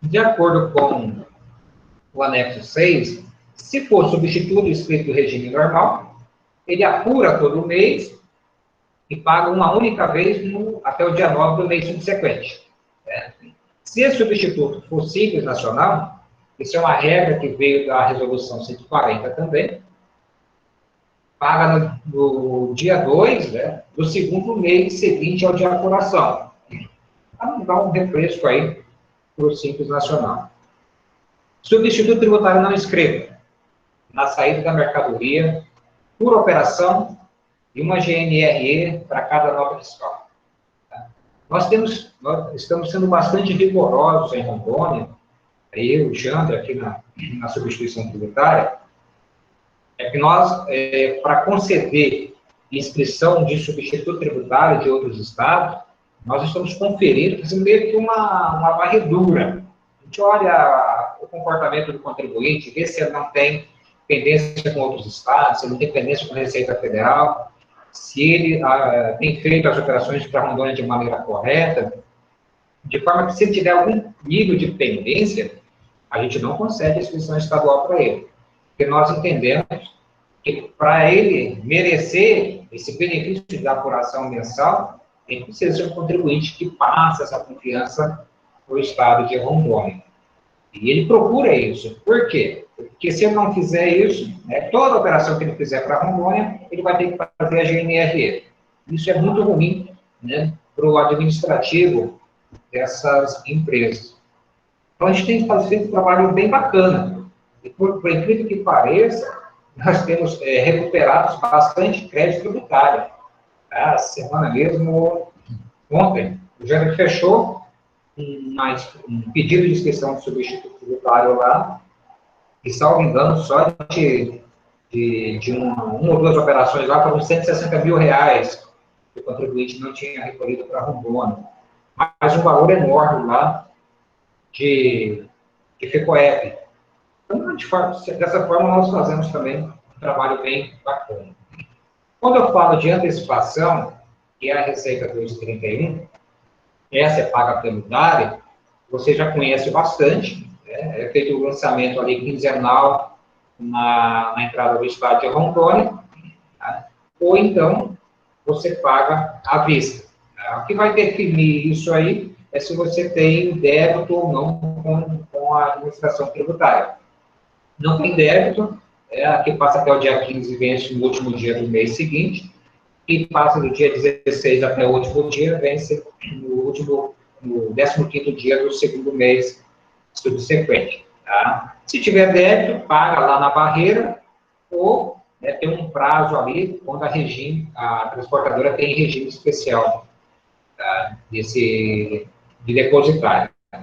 De acordo com o anexo 6, se for substituto escrito do regime normal, ele apura todo mês e paga uma única vez até o dia 9 do mês subsequente. Se esse substituto for simples nacional, isso é uma regra que veio da resolução 140 também, paga no dia 2, né, do segundo mês seguinte ao de apuração. Para não dar um refresco aí para o Simples Nacional. Substituto tributário não inscrito, na saída da mercadoria, por operação, e uma GNRE para cada nota fiscal. Nós estamos sendo bastante rigorosos em Rondônia, eu, o Jander, aqui na substituição tributária, é que nós, para conceder inscrição de substituto tributário de outros estados, nós estamos conferindo, fazendo meio que uma varredura. A gente olha o comportamento do contribuinte, vê se ele não tem pendência com outros estados, se ele não tem pendência com a Receita Federal, se ele tem feito as operações para Rondônia de maneira correta. de forma que, se ele tiver algum nível de pendência, a gente não concede a inscrição estadual para ele. Porque nós entendemos que, para ele merecer esse benefício da apuração mensal, ele precisa ser um contribuinte que passa essa confiança para o Estado de Rondônia. E ele procura isso. Por quê? Porque, se ele não fizer isso, né, toda operação que ele fizer para Rondônia, ele vai ter que fazer a GNRE. Isso é muito ruim, né, para o administrativo dessas empresas. Então, a gente tem que fazer um trabalho bem bacana. E, por incrível que pareça, nós temos recuperado bastante crédito tributário. A semana mesmo, ontem, o Jair fechou um pedido de inscrição de substituto tributário lá, e, salvo engano, só de uma ou duas operações lá, foram R$160 mil que o contribuinte não tinha recolhido para Rondônia. Mas um valor enorme lá de FECOEP. Então, dessa forma, nós fazemos também um trabalho bem bacana. Quando eu falo de antecipação, que é a Receita 231, essa é paga pelo DARE, você já conhece bastante, né? É feito o lançamento ali quinzenal na entrada do estado de Rondônia, tá? Ou então você paga à vista. Tá? O que vai definir isso aí é se você tem débito ou não com a administração tributária. Não tem débito, aqui passa até o dia 15 e vence no último dia do mês seguinte, e passa do dia 16 até o último dia, vence no 15º dia do segundo mês subsequente. Tá? Se tiver débito, paga lá na barreira, ou tem um prazo ali, quando a transportadora tem regime especial, tá, de depositário. É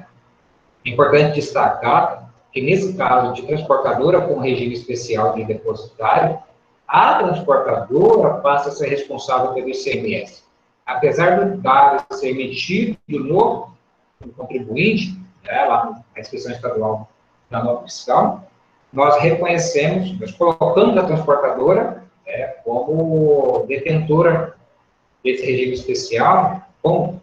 importante destacar que, nesse caso de transportadora com regime especial de depositário, a transportadora passa a ser responsável pelo ICMS. Apesar do DARE ser emitido no contribuinte, lá na inscrição estadual da nota fiscal, nós reconhecemos, nós colocamos a transportadora como detentora desse regime especial, com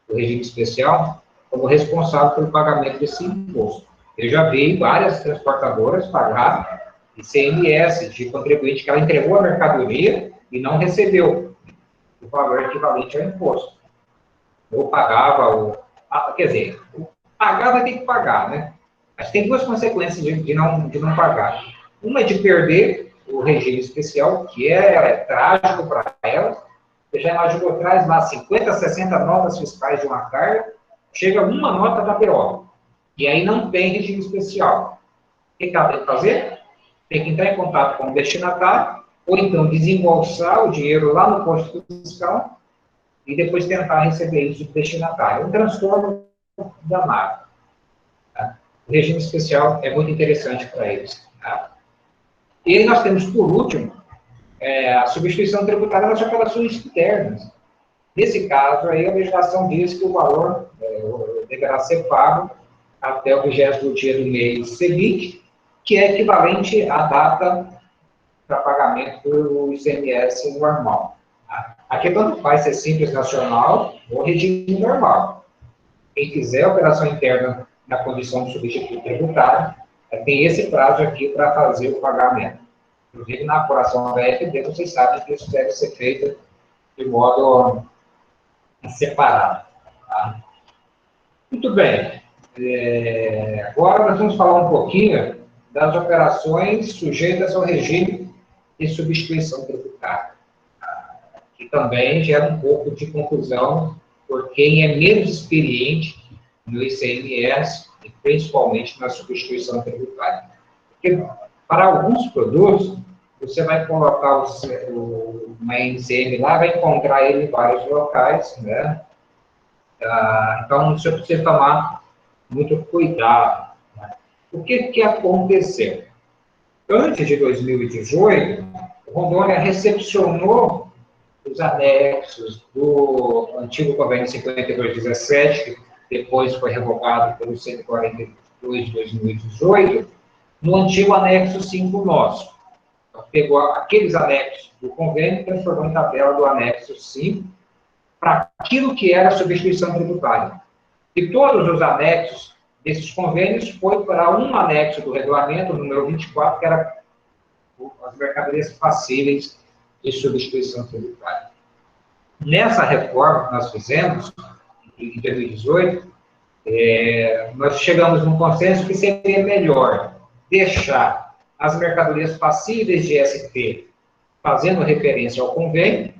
o regime especial, como responsável pelo pagamento desse imposto. Eu já vi várias transportadoras pagar ICMS de contribuinte que ela entregou a mercadoria e não recebeu o valor equivalente ao imposto. Ou pagava, pagar vai ter que pagar, né? Mas tem duas consequências de não pagar. Uma é de perder o regime especial, que é trágico para ela. Você já imaginou, traz lá 50, 60 notas fiscais de uma carga, chega uma nota da PO, e aí não tem regime especial. O que ela tem que fazer? Tem que entrar em contato com o destinatário, ou então desembolsar o dinheiro lá no posto fiscal, e depois tentar receber isso do destinatário. É um transtorno danado. Tá? O regime especial é muito interessante para eles. Tá? E aí nós temos, por último, a substituição tributária nas operações internas. Nesse caso, aí, a legislação diz que o valor deverá ser pago até o 20º dia do mês seguinte, que é equivalente à data para pagamento do ICMS normal. Tá? Aqui tanto faz ser simples nacional ou regime normal. Quem fizer operação interna na condição de substituto tributário, tem esse prazo aqui para fazer o pagamento. Inclusive, na apuração da FD, vocês sabem que isso deve ser feito de modo separado. Tá? Muito bem. Agora nós vamos falar um pouquinho das operações sujeitas ao regime de substituição tributária, tá? Que também gera um pouco de confusão por quem é menos experiente no ICMS e principalmente na substituição tributária. Porque, para alguns produtos, você vai colocar uma NCM lá, vai encontrar ele em vários locais, né? Então, você precisa tomar muito cuidado. Né? O que aconteceu? Antes de 2018, Rondônia recepcionou os anexos do antigo convênio 5217, que depois foi revogado pelo 142 de 2018, no antigo anexo 5 nosso. Então, pegou aqueles anexos do convênio e transformou em tabela do anexo 5, para aquilo que era a substituição tributária. E todos os anexos desses convênios foi para um anexo do regulamento, número 24, que era as mercadorias passíveis de substituição tributária. Nessa reforma que nós fizemos, em 2018, nós chegamos num consenso que seria melhor deixar as mercadorias passíveis de ST fazendo referência ao convênio,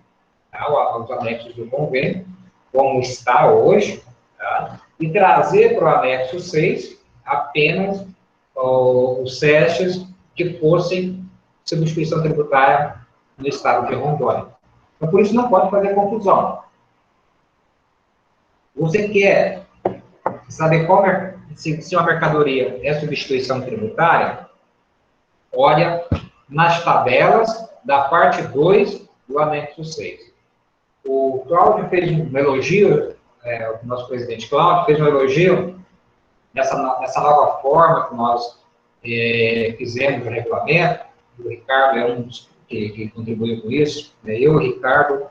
tá, aos anexos do convênio, como está hoje, tá, e trazer para o anexo 6 apenas os SESCs que fossem substituição tributária no estado de Rondônia. Então, por isso não pode fazer confusão. Você quer saber se uma mercadoria é substituição tributária? Olha nas tabelas da parte 2 do anexo 6. O Cláudio fez um elogio, o nosso presidente Cláudio fez um elogio nessa nova forma que nós fizemos o regulamento. O Ricardo é um dos que contribuiu com isso. Eu, o Ricardo,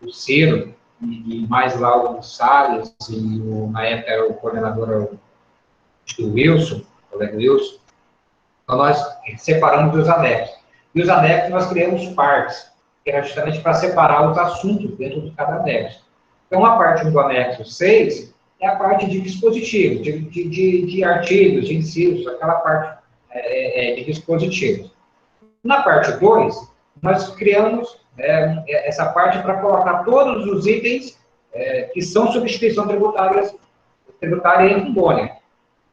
o Ciro, e mais lá o Salles, e na época era o coordenador o Wilson, o colega Wilson. Então, nós separamos os anexos. E os anexos nós criamos partes, que era justamente para separar os assuntos dentro de cada anexo. Então, a parte do anexo 6 é a parte de dispositivos, de artigos, de incisos, aquela parte de dispositivos. Na parte 2, nós criamos essa parte para colocar todos os itens que são substituição tributária em Rondônia.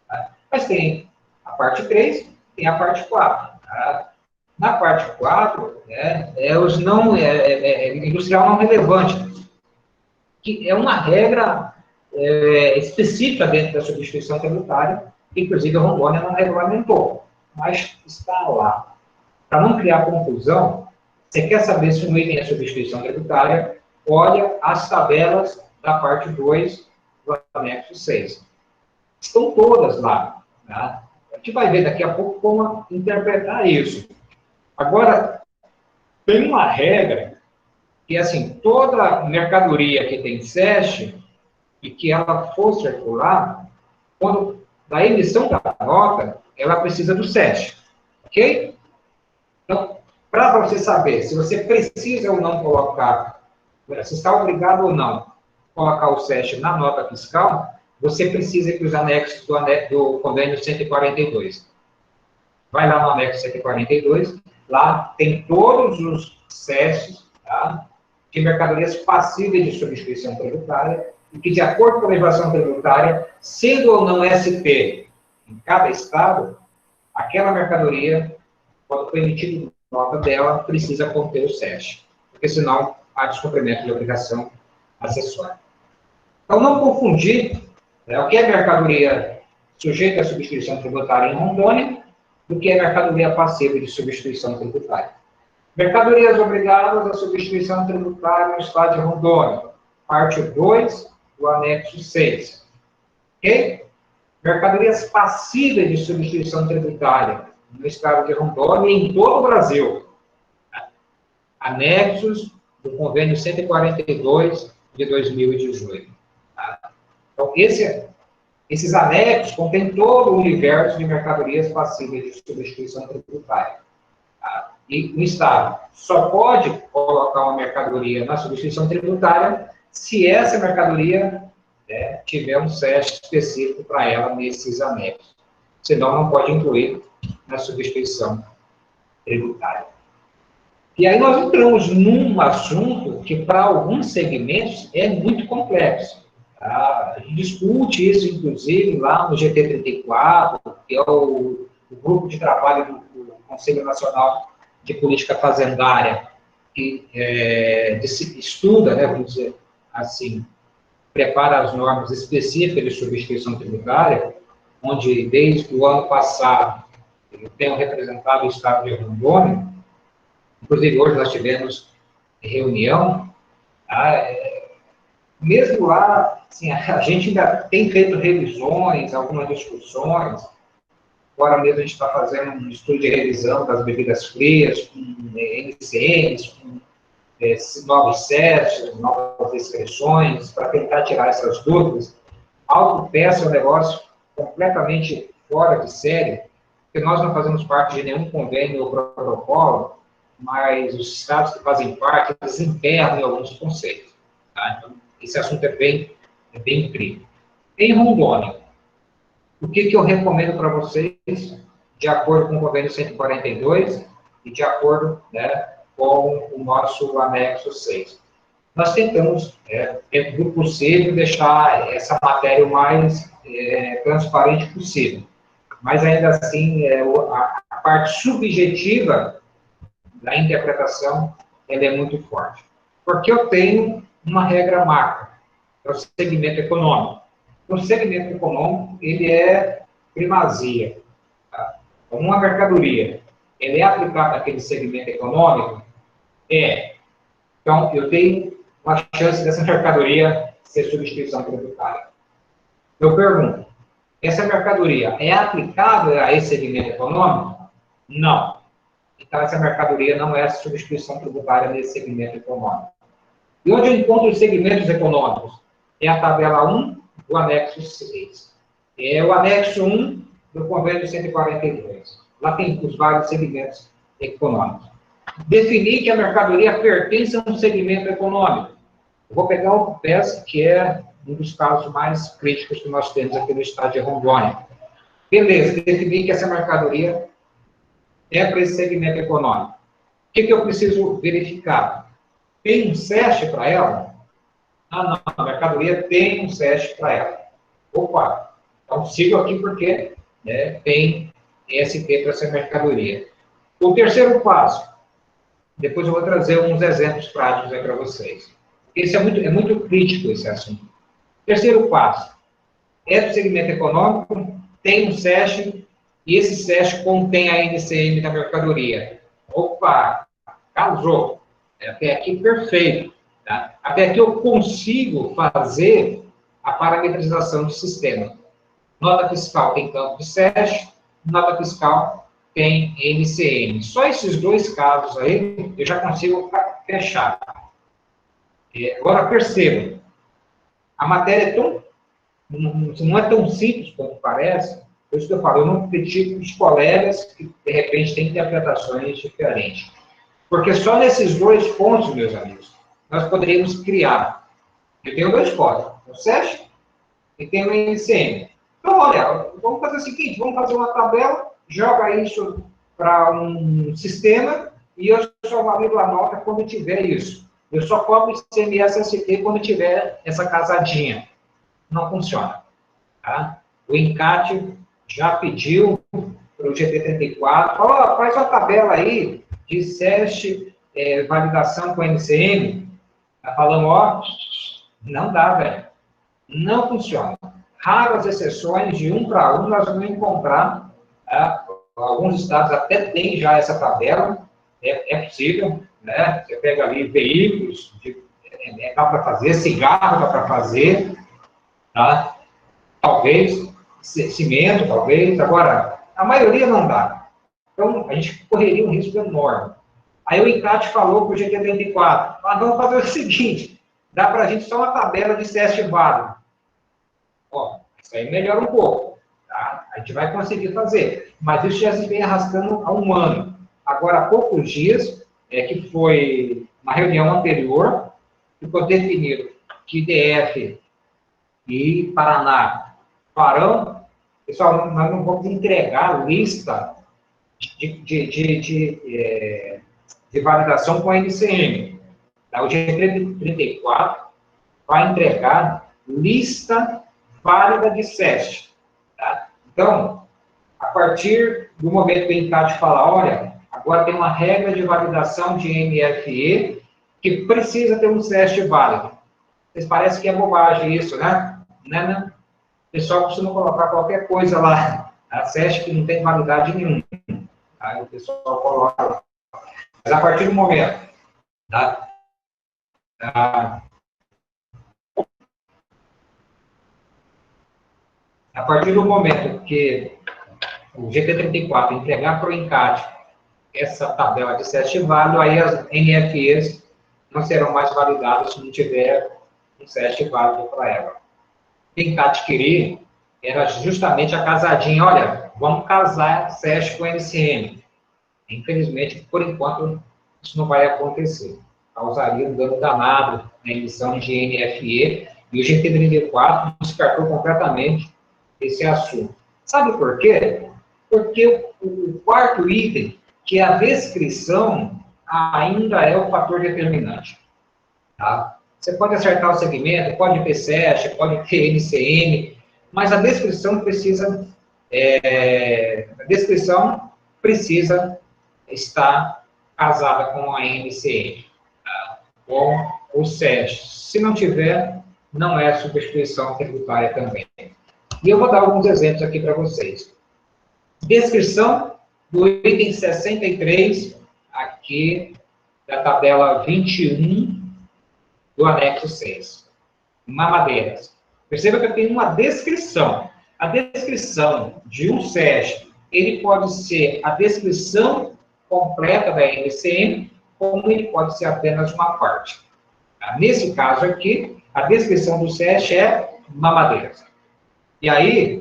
Tá? Mas tem a parte 3, tem a parte 4. Tá? Na parte 4, os industrial não relevante, que é uma regra específica dentro da substituição tributária, que inclusive a Rondônia não regulamentou, mas está lá. Para não criar confusão, você quer saber se um item é substituição tributária, olha as tabelas da parte 2 do anexo 6. Estão todas lá. Tá? A gente vai ver daqui a pouco como interpretar isso. Agora, tem uma regra que, assim, toda mercadoria que tem SESC e que ela for circular, quando da emissão da nota, ela precisa do SESC. Ok? Então, para você saber se você precisa ou não colocar, se está obrigado ou não colocar o SESC na nota fiscal, você precisa ir para os anexos do convênio 142. Vai lá no anexo 142, lá tem todos os SESCs, tá, de mercadorias passíveis de substituição tributária, e que, de acordo com a legislação tributária, sendo ou não ST em cada estado, aquela mercadoria, quando foi emitida nota dela, precisa conter o SESC, porque senão há descumprimento de obrigação acessória. Então, não confundir o que é mercadoria sujeita à substituição tributária em Rondônia do que é mercadoria passiva de substituição tributária. Mercadorias obrigadas à substituição tributária no estado de Rondônia, parte 2 do anexo 6. Ok? Mercadorias passíveis de substituição tributária no estado de Rondônia e em todo o Brasil. Anexos do convênio 142 de 2018. Tá? Então, esses anexos contêm todo o universo de mercadorias passíveis de substituição tributária. Tá? E o Estado só pode colocar uma mercadoria na substituição tributária se essa mercadoria tiver um SESC específico para ela nesses anexos. Senão, não pode incluir na substituição tributária. E aí nós entramos num assunto que, para alguns segmentos, é muito complexo. Tá? A gente discute isso, inclusive, lá no GT34, que é o grupo de trabalho do Conselho Nacional de Política Fazendária, que estuda, vamos dizer assim, prepara as normas específicas de substituição tributária, onde, desde o ano passado, eu tenho representado o estado de Rondônia. Inclusive, hoje nós tivemos reunião. Tá? Mesmo lá, assim, a gente ainda tem feito revisões, algumas discussões. Agora mesmo a gente está fazendo um estudo de revisão das bebidas frias, com NCMs, com novos sets, novas expressões, para tentar tirar essas dúvidas. A autopeça é um negócio completamente fora de série, porque nós não fazemos parte de nenhum convênio ou protocolo, mas os estados que fazem parte, eles emperram em alguns conceitos. Tá? Então, esse assunto é bem incrível. Em Rondônia, o que eu recomendo para vocês, de acordo com o convênio 142 e de acordo, né, com o nosso anexo 6? Nós tentamos, dentro do possível, deixar essa matéria o mais transparente possível. Mas, ainda assim, a parte subjetiva da interpretação, ela é muito forte. Porque eu tenho uma regra macro, é o segmento econômico. O segmento econômico, ele é primazia. Tá? Uma mercadoria, ele é aplicada naquele segmento econômico? Então, eu tenho uma chance dessa mercadoria ser substituição tributária. Eu pergunto, essa mercadoria é aplicável a esse segmento econômico? Não. Então, essa mercadoria não é substituição tributária nesse segmento econômico. E onde eu encontro os segmentos econômicos? É a tabela 1 do anexo 6. É o anexo 1 do convênio 142. Lá tem os vários segmentos econômicos. Definir que a mercadoria pertence a um segmento econômico. Eu vou pegar o PES, que é um dos casos mais críticos que nós temos aqui no estado de Rondônia. Beleza, definir que essa mercadoria é para esse segmento econômico. O que eu preciso verificar? Tem um SESC para ela? Ah, não, a mercadoria tem um SESC para ela. Opa, então sigo aqui porque tem ST para essa mercadoria. O terceiro passo, depois eu vou trazer uns exemplos práticos aí para vocês. Esse é muito crítico, esse assunto. Terceiro passo, é do segmento econômico, tem um SESC, e esse SESC contém a NCM da mercadoria. Opa, casou. Até aqui, perfeito. Tá? Até aqui eu consigo fazer a parametrização do sistema. Nota fiscal tem campo de SESC, nota fiscal tem NCM. Só esses dois casos aí, eu já consigo fechar. Agora, perceba, a matéria não é tão simples quanto parece. Por isso que eu falo, eu não critico os colegas que, de repente, têm interpretações diferentes. Porque só nesses dois pontos, meus amigos, nós poderíamos criar. Eu tenho dois códigos, o SESC e tem o NCM. Então, olha, vamos fazer o seguinte, vamos fazer uma tabela, joga isso para um sistema e eu só valido a nota quando tiver isso. Eu só cobro ICMS-ST quando tiver essa casadinha. Não funciona. Tá? O ENCAT já pediu para o GT34, faz uma tabela aí de SESC, validação com NCM. Está falando, não dá, velho. Não funciona. Raras exceções, de 1 para 1, nós vamos encontrar. Tá? Alguns estados até têm já essa tabela. É possível, né? Você pega ali veículos, dá para fazer, cigarro dá para fazer, tá? Talvez, cimento, talvez. Agora, a maioria não dá. Então, a gente correria um risco enorme. Aí o ENCAT falou para o GT34, mas vamos fazer o seguinte, dá para a gente só uma tabela de SESC válido. Isso aí melhora um pouco, tá? A gente vai conseguir fazer, mas isso já se vem arrastando há um ano. Agora, há poucos dias, que foi na reunião anterior, ficou definido que DF e Paraná farão, pessoal, nós não vamos entregar a lista de validação com a NCM. Tá? O GT34 vai entregar lista válida de SESC. Tá? Então, a partir do momento que o ENCAT fala, olha, agora tem uma regra de validação de MFE que precisa ter um SESC válido. Vocês parecem que é bobagem isso, né? Não. O pessoal costuma colocar qualquer coisa lá. A SESC que não tem validade nenhuma. Aí o pessoal coloca lá. Mas a partir do momento, tá? A partir do momento que o GT34 entregar para o ENCAT essa tabela de SESC válido, aí as NFEs não serão mais validadas se não tiver um SESC válido para ela. Tentar adquirir era justamente a casadinha, olha, vamos casar SESC com NCM. Infelizmente, por enquanto, isso não vai acontecer. Causaria um dano danado na emissão de NFE, e o GT34 descartou completamente esse assunto. Sabe por quê? Porque o quarto item, que é a descrição, ainda é o fator determinante. Tá? Você pode acertar o segmento, pode ter SESC, pode ter NCM, mas a descrição precisa estar casada com a NCM, tá? Com o SESC. Se não tiver, não é substituição tributária também. E eu vou dar alguns exemplos aqui para vocês. Descrição do item 63, aqui da tabela 21 do anexo 6. Mamadeiras. Perceba que eu tenho uma descrição. A descrição de um SESC, ele pode ser a descrição completa da NCM, como ele pode ser apenas uma parte. Nesse caso aqui, a descrição do SESC é mamadeiras. E aí,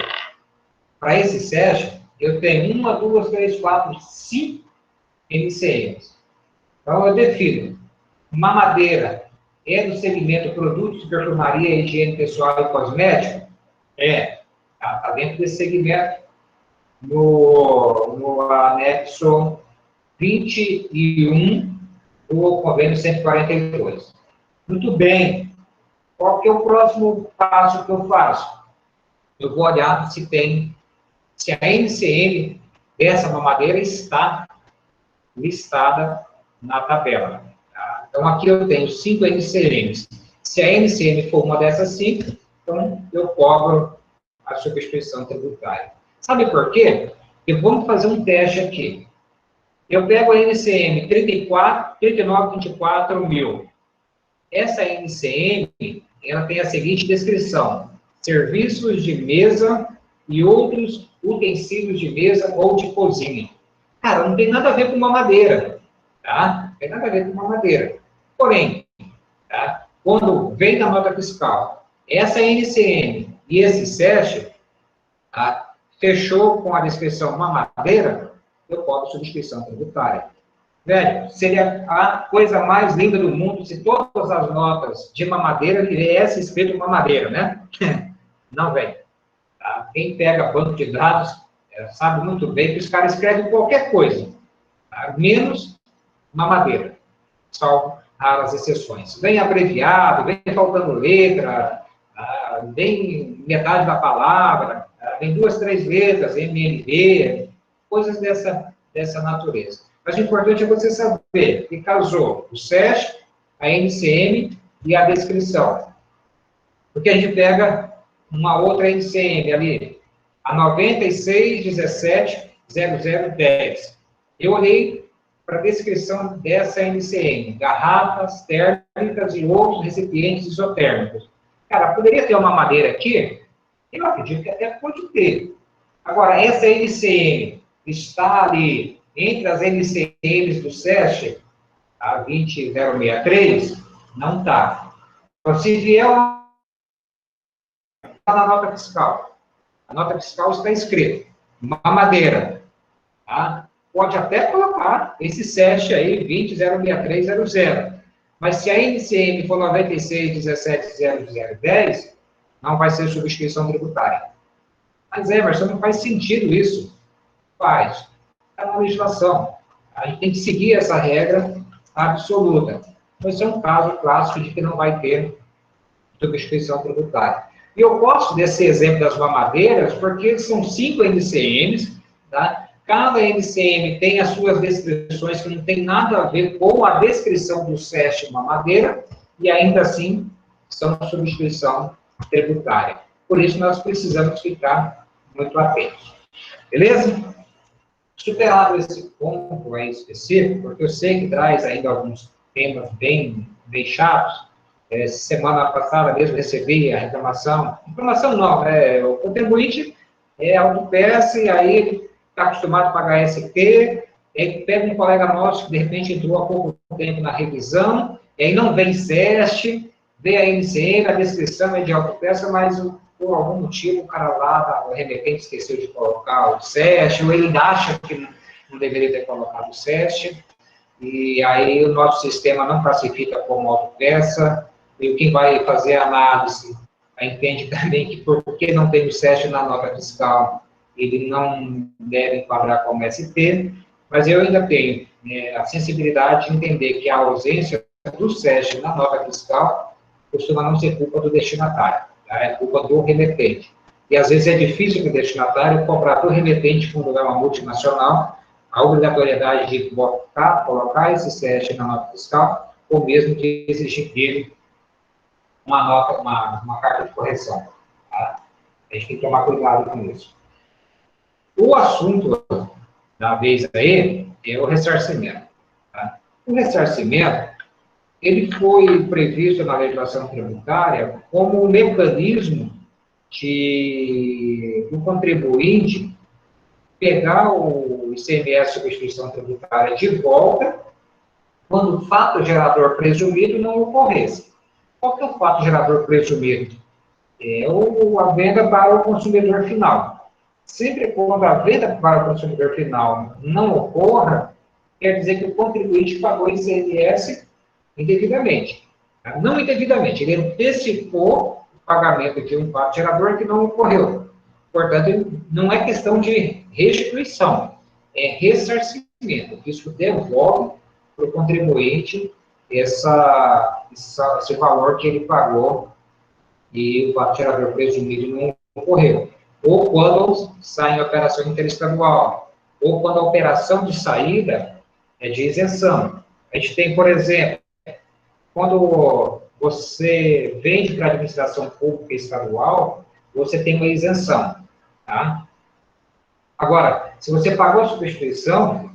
para esse SESC, eu tenho 1, 2, 3, 4, 5 NCMs. Então, eu defino mamadeira é do segmento produtos de perfumaria, higiene pessoal e cosmético? Está dentro desse segmento, no anexo 21 do convênio 142. Muito bem. Qual que é o próximo passo que eu faço? Eu vou olhar se a NCM dessa mamadeira está listada na tabela. Tá? Então, aqui eu tenho 5 NCMs. Se a NCM for uma dessas 5, então eu cobro a substituição tributária. Sabe por quê? Vamos fazer um teste aqui. Eu pego a NCM 3924 mil. Essa NCM, ela tem a seguinte descrição: serviços de mesa e outros utensílios de mesa ou de cozinha. Cara, não tem nada a ver com mamadeira, tá? Não tem nada a ver com mamadeira. Porém, tá? Quando vem na nota fiscal, essa NCM e esse SESC, tá? Fechou com a descrição mamadeira, eu cobro substituição tributária. Velho, seria a coisa mais linda do mundo se todas as notas de mamadeira viesse escrito mamadeira, né? Não, velho. Tá? Quem pega banco de dados sabe muito bem que os caras escrevem qualquer coisa, tá? Menos mamadeira, salvo raras exceções. Vem abreviado, vem faltando letra, vem metade da palavra, vem 2, 3 letras, MNB, coisas dessa natureza. Mas o importante é você saber que casou o SESC, a NCM e a descrição. Porque a gente pega uma outra NCM ali, a 96170010. Eu olhei para a descrição dessa NCM, garrafas térmicas e outros recipientes isotérmicos. Cara, poderia ter uma madeira aqui? Eu acredito que até pode ter. Agora, essa NCM está ali entre as NCMs do SESC, a 20063, não está. Então, se vier está na nota fiscal. A nota fiscal está escrita mamadeira. Tá? Pode até colocar esse SESC aí, 2006300. Mas se a NCM for 96170010, não vai ser substituição tributária. Mas, Emerson, não faz sentido isso. Faz. Está na legislação. A gente tem que seguir essa regra absoluta. Esse é um caso clássico de que não vai ter substituição tributária. E eu gosto desse exemplo das mamadeiras, porque são 5 NCMs, tá? Cada NCM tem as suas descrições que não tem nada a ver com a descrição do SESC mamadeira, e ainda assim são substituição tributária. Por isso, nós precisamos ficar muito atentos. Beleza? Superado esse ponto aí específico, porque eu sei que traz ainda alguns temas bem chatos. Semana passada mesmo recebi a reclamação. Reclamação não, o contribuinte é autopeça e aí ele está acostumado a pagar ST, ele pega um colega nosso que de repente entrou há pouco tempo na revisão, E aí não vem SEST, vem a NCM, a descrição é de autopeça, mas por algum motivo o cara lá, o remetente, esqueceu de colocar o SEST, ou ele acha que não deveria ter colocado o SEST, e aí o nosso sistema não classifica como autopeça, e quem vai fazer a análise entende também que porque não tem o SEST na nota fiscal, ele não deve enquadrar como ST, mas eu ainda tenho a sensibilidade de entender que a ausência do SEST na nota fiscal costuma não ser culpa do destinatário, tá? É culpa do remetente. E às vezes é difícil para o destinatário cobrar do remetente, quando é uma multinacional, a obrigatoriedade de colocar esse SEST na nota fiscal, ou mesmo de exigir dele uma carta de correção. Tá? A gente tem que tomar cuidado com isso. O assunto da vez aí é o ressarcimento. Tá? O ressarcimento, ele foi previsto na legislação tributária como um mecanismo do contribuinte pegar o ICMS substituição tributária de volta quando o fato gerador presumido não ocorresse. Qual que é o fato gerador presumido? É a venda para o consumidor final. Sempre quando a venda para o consumidor final não ocorra, quer dizer que o contribuinte pagou ICMS indevidamente. Não indevidamente, ele antecipou o pagamento de um fato gerador que não ocorreu. Portanto, não é questão de restituição, é ressarcimento. Isso devolve para o contribuinte esse valor que ele pagou e o fato gerador presumido não ocorreu. Ou quando sai em operação interestadual, ou quando a operação de saída é de isenção. A gente tem, por exemplo, quando você vende para a administração pública estadual, você tem uma isenção. Tá? Agora, se você pagou a substituição,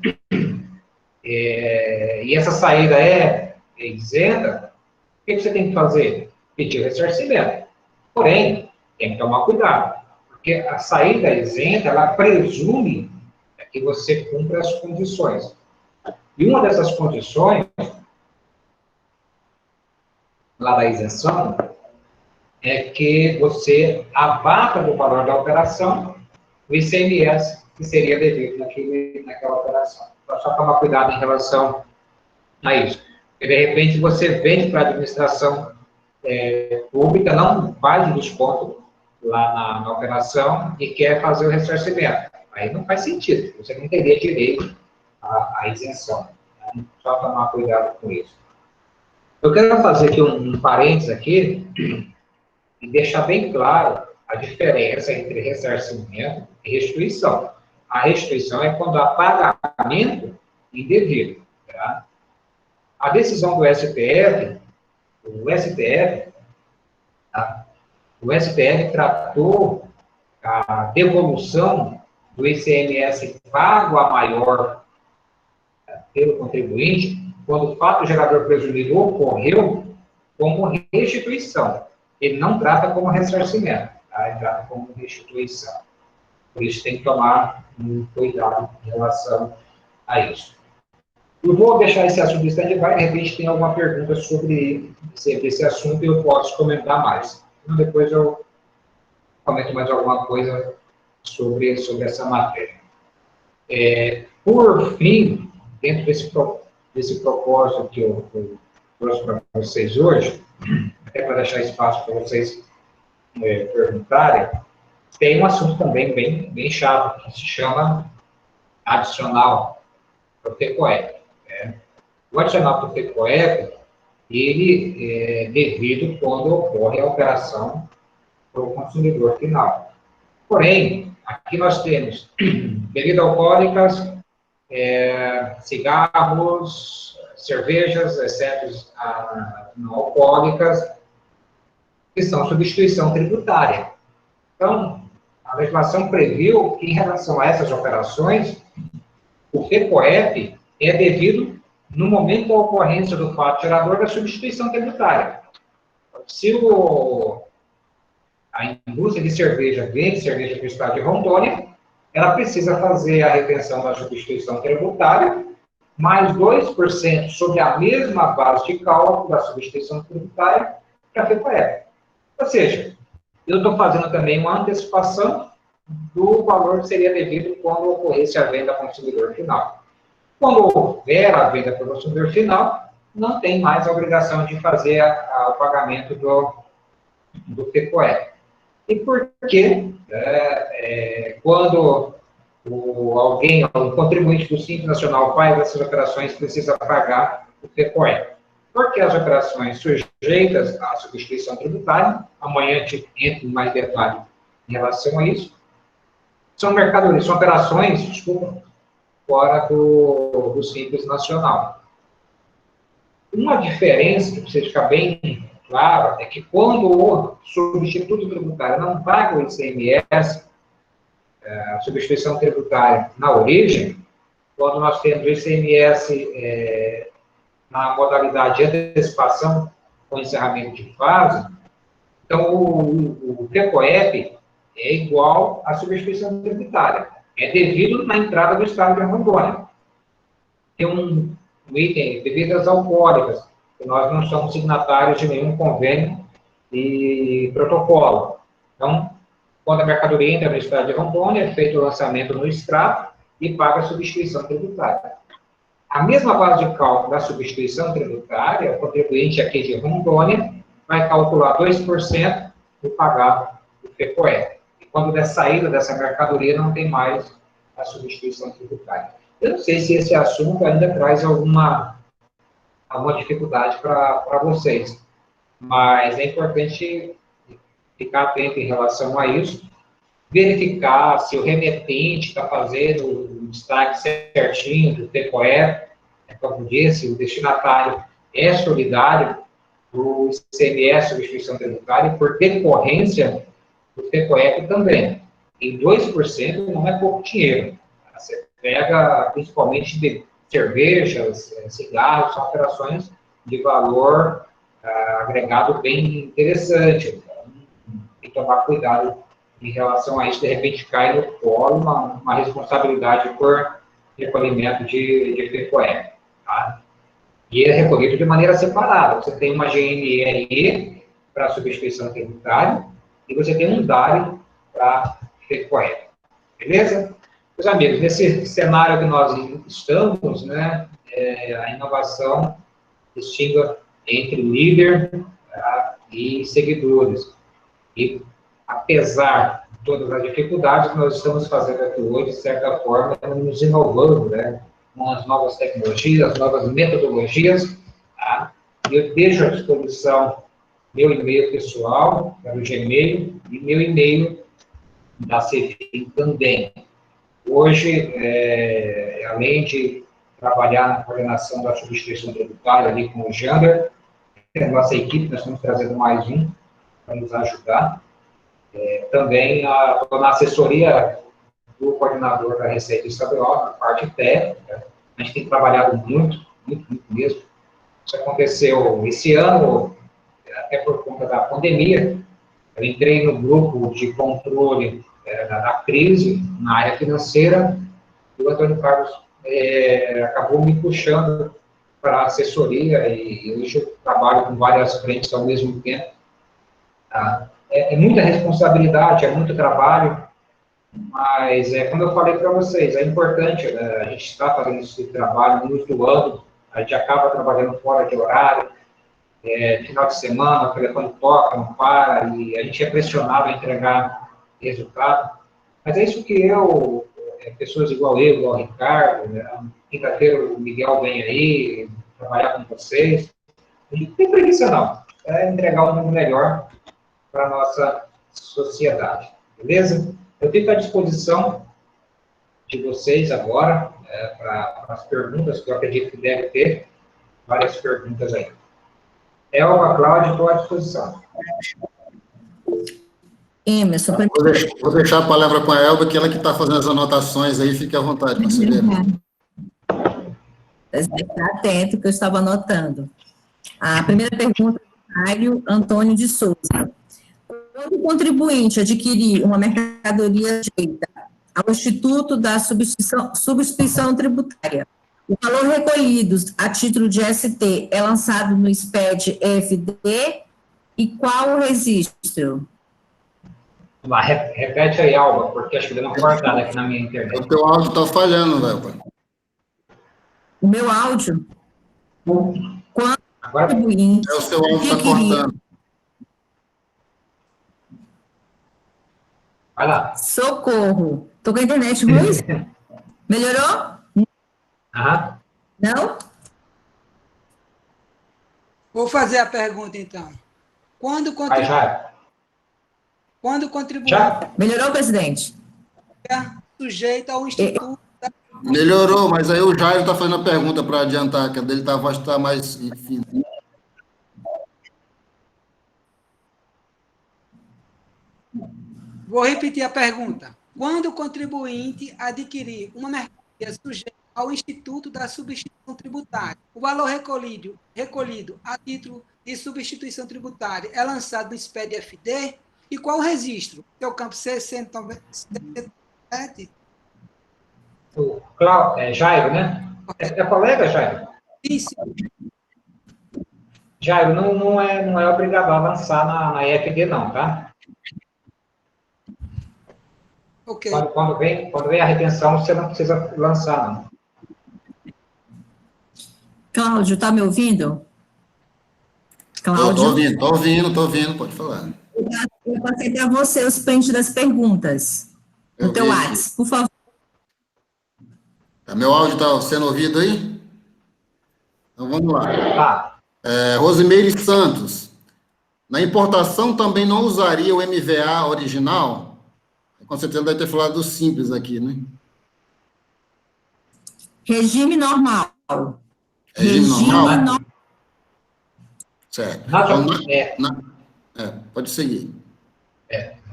e essa saída é isenta, o que você tem que fazer? Pedir o ressarcimento. Porém, tem que tomar cuidado, porque a saída isenta, ela presume que você cumpra as condições. E uma dessas condições, lá da isenção, é que você abata do valor da operação o ICMS que seria devido naquela operação. Então, só tomar cuidado em relação a isso. Porque, de repente, você vende para a administração pública, não faz o desconto lá na operação e quer fazer o ressarcimento. Aí não faz sentido, você não teria direito à isenção. Então, só tomar cuidado com isso. Eu quero fazer aqui um parênteses aqui e deixar bem claro a diferença entre ressarcimento e restituição. A restituição é quando há pagamento indevido. Tá? A decisão do STF, o STF tratou a devolução do ICMS pago a maior pelo contribuinte, quando o fato gerador presumido ocorreu, como restituição. Ele não trata como ressarcimento, tá? Ele trata como restituição. Por isso tem que tomar cuidado em relação a isso. Eu vou deixar esse assunto em stand-by, de repente tem alguma pergunta sobre esse assunto e eu posso comentar mais. Então, depois eu comento mais alguma coisa sobre essa matéria. Por fim, dentro desse propósito que eu trouxe para vocês hoje, até para deixar espaço para vocês perguntarem, tem um assunto também bem chato, que se chama adicional para o FECOEP. O adicional para o FECOEP, ele é devido quando ocorre a operação para o consumidor final. Porém, aqui nós temos bebidas alcoólicas, cigarros, cervejas, exceto as não alcoólicas, que são substituição tributária. Então, a legislação previu que, em relação a essas operações, o FECOEP é devido no momento da ocorrência do fato gerador da substituição tributária. Se a indústria de cerveja vende cerveja para o estado de Rondônia, ela precisa fazer a retenção da substituição tributária mais 2% sobre a mesma base de cálculo da substituição tributária para a FECOEP. Ou seja, eu estou fazendo também uma antecipação do valor que seria devido quando ocorresse a venda ao consumidor final. Quando houver a venda para o consumidor final, não tem mais a obrigação de fazer o pagamento do FECOEP. E por que quando o contribuinte do Simples Nacional faz essas operações precisa pagar o FECOEP? Porque as operações sujeitas à substituição tributária, amanhã a gente entra em mais detalhe em relação a isso, são mercadorias, são operações, fora do Simples Nacional. Uma diferença que precisa ficar bem claro é que quando o substituto tributário não paga o ICMS, a substituição tributária na origem, quando nós temos o ICMS na modalidade de antecipação com encerramento de fase, então o FECOEP é igual à substituição tributária. É devido na entrada do Estado de Rondônia. Tem um item, bebidas alcoólicas, que nós não somos signatários de nenhum convênio e protocolo. Então, quando a mercadoria entra no Estado de Rondônia, é feito o lançamento no extrato e paga a substituição tributária. A mesma base de cálculo da substituição tributária, o contribuinte aqui de Rondônia vai calcular 2% e pagar o FECOEP. E quando der saída dessa mercadoria, não tem mais a substituição tributária. Eu não sei se esse assunto ainda traz alguma dificuldade para vocês, mas é importante ficar atento em relação a isso, verificar se o remetente está fazendo o destaque certinho do FECOEP, como disse, o destinatário é solidário do ICMS, substituição tributária, e por decorrência do FECOEP também. E 2% não é pouco dinheiro. Você pega, principalmente, de cervejas, cigarros, são operações de valor agregado bem interessante. Então, tem que tomar cuidado em relação a isso. De repente, cai no colo uma responsabilidade por recolhimento de FECOEP. Tá? E é recolhido de maneira separada. Você tem uma GNLE para substituição tributária e você tem um DARE para FECOEP. Beleza? Meus amigos, nesse cenário que nós estamos, né, a inovação distingue entre líder e seguidores. E, apesar de todas as dificuldades que nós estamos fazendo aqui hoje, de certa forma, nos inovando, né, com as novas tecnologias, as novas metodologias. Tá? Eu deixo à disposição meu e-mail pessoal, que é o Gmail, e meu e-mail da CEFIM também. Hoje, além de trabalhar na coordenação da substituição tributária ali com o Jander, a nossa equipe, nós estamos trazendo mais um para nos ajudar. Também estou na assessoria do coordenador da Receita Estadual, na parte técnica. A gente tem trabalhado muito, muito, muito mesmo. Isso aconteceu esse ano, até por conta da pandemia. Eu entrei no grupo de controle da crise, na área financeira, e o Antônio Carlos acabou me puxando para a assessoria, e hoje eu trabalho com várias frentes ao mesmo tempo. Tá? É muita responsabilidade, é muito trabalho, mas, como eu falei para vocês, é importante, né? A gente está fazendo esse trabalho nos doando, a gente acaba trabalhando fora de horário, final de semana, o telefone toca, não para, e a gente é pressionado a entregar resultado. Mas é isso que pessoas igual eu, igual o Ricardo, né? Quinta-feira o Miguel vem aí, trabalhar com vocês. A gente não tem preguiça, não. É entregar um mundo melhor para a nossa sociedade. Beleza? Eu fico à disposição de vocês agora, para as perguntas, que eu acredito que deve ter várias perguntas aí. Elba, Cláudia, estou à disposição.
Emerson,
Vou deixar a palavra com a Elba, que ela que está fazendo as anotações aí, fique à vontade, conselheira.
Está atento, que eu estava anotando. A primeira pergunta é do Mário Antônio de Souza. Quando o contribuinte adquirir uma mercadoria sujeita ao Instituto da Substituição Tributária, O valor recolhido a título de ST é lançado no SPED EFD e qual o registro?
Vamos lá, repete aí, Alba, porque acho que deu uma cortada aqui na minha internet.
O teu áudio está falhando, velho.
O meu áudio? Quando
Agora,
o contribuinte
O seu áudio está
adquirir
cortando.
vai lá.
socorro. Estou com a internet ruim? Melhorou?
Aham.
Não?
Vou fazer a pergunta, então. Quando
Vai, já.
o contribuinte
Já?
Melhorou, presidente?
é sujeito ao Instituto
Melhorou, mas aí o Jairo está fazendo a pergunta para adiantar, que a dele vai estar mais. Enfim.
Vou repetir a pergunta. Quando o contribuinte adquirir uma mercadoria sujeita ao Instituto da Substituição Tributária, o valor recolhido a título de substituição tributária é lançado no SPED-FD? E qual o registro? É o campo 697?
O Jairo, né? É colega, Jairo?
Isso.
Jairo, não é obrigado a avançar na EFD, não, tá?
Ok.
Quando vem a retenção, você não precisa lançar, não.
Cláudio, está me ouvindo?
Estou ouvindo, pode falar.
Eu passei para você os prints das perguntas. No teu WhatsApp, por favor.
Meu áudio está sendo ouvido aí? Então vamos lá.
Tá.
Rosimeire Santos. Na importação também não usaria o MVA original? Com certeza deve ter falado do simples aqui, né?
Regime normal.
Regime normal?
normal.
Certo. Pode seguir.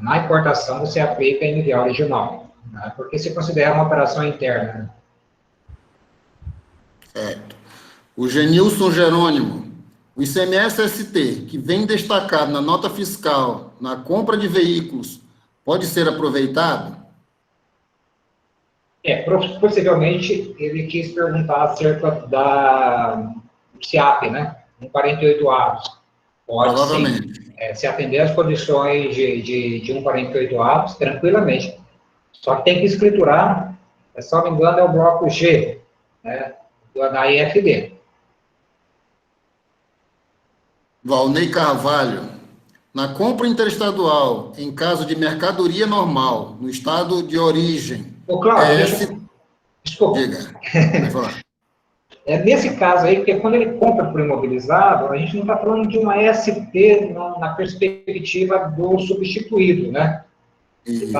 Na importação, você aplica MVA original, né? Porque se considera uma operação interna. Né?
Certo. O Genilson Jerônimo. O ICMS-ST, que vem destacado na nota fiscal na compra de veículos, pode ser aproveitado?
Possivelmente, ele quis perguntar acerca da SIAP, né? 148 atos. Pode,
provavelmente.
Sim, se atender às condições de 148 atos, tranquilamente. Só que tem que escriturar, se não me engano, é o bloco G, né? Da IFD.
Valnei Carvalho. Na compra interestadual, em caso de mercadoria normal, no estado de origem...
Ô, Cláudio, desculpa.
Diga. Vai falar.
Nesse caso aí, porque quando ele compra por imobilizado, a gente não está falando de uma ST na perspectiva do substituído, né?
Isso,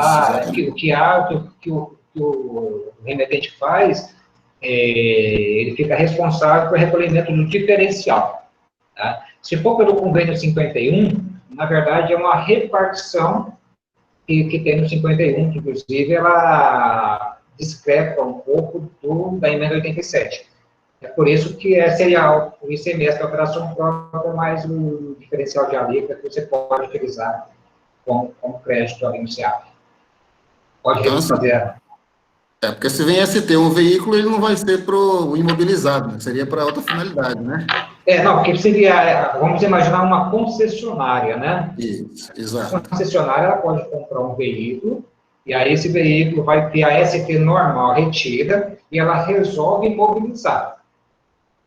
que o remetente faz, ele fica responsável pelo recolhimento do diferencial. Tá? Se for pelo convênio 51, na verdade é uma repartição que tem no 51, que inclusive ela discrepa um pouco da emenda 87. É por isso que seria o ICMS da operação própria, mais o diferencial de alíquota que você pode utilizar como crédito ali no SIAP. Pode fazer.
Porque se vem ST um veículo, ele não vai ser para o imobilizado, né? Seria para outra finalidade, né?
Não, porque seria, vamos imaginar uma concessionária, né?
Isso, exato.
A concessionária, ela pode comprar um veículo, e aí esse veículo vai ter a ST normal retida, e ela resolve imobilizar.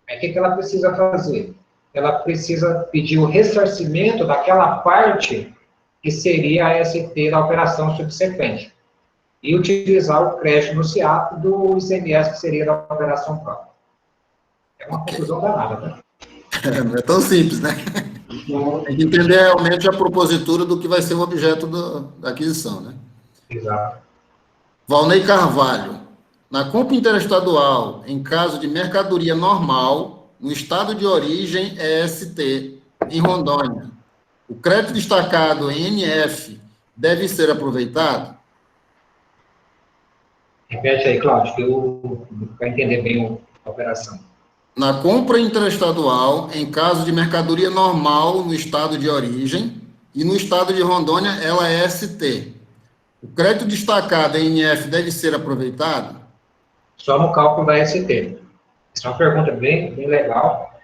Aí o que ela precisa fazer? Ela precisa pedir o ressarcimento daquela parte que seria a ST da operação subsequente. E utilizar o crédito no SIAP do ICMS, que seria da operação própria. É uma confusão danada, né?
Não é tão simples, né? Tem que entender realmente a propositura do que vai ser o objeto da aquisição, né?
Exato.
Valnei Carvalho. Na compra interestadual, em caso de mercadoria normal, no estado de origem é ST, em Rondônia, o crédito destacado em NF deve ser aproveitado?
Repete aí, Cláudio, para entender bem a operação.
Na compra interestadual, em caso de mercadoria normal no estado de origem, e no estado de Rondônia, ela é ST. O crédito destacado em NF deve ser aproveitado?
Só no cálculo da ST. Essa é uma pergunta bem, bem legal,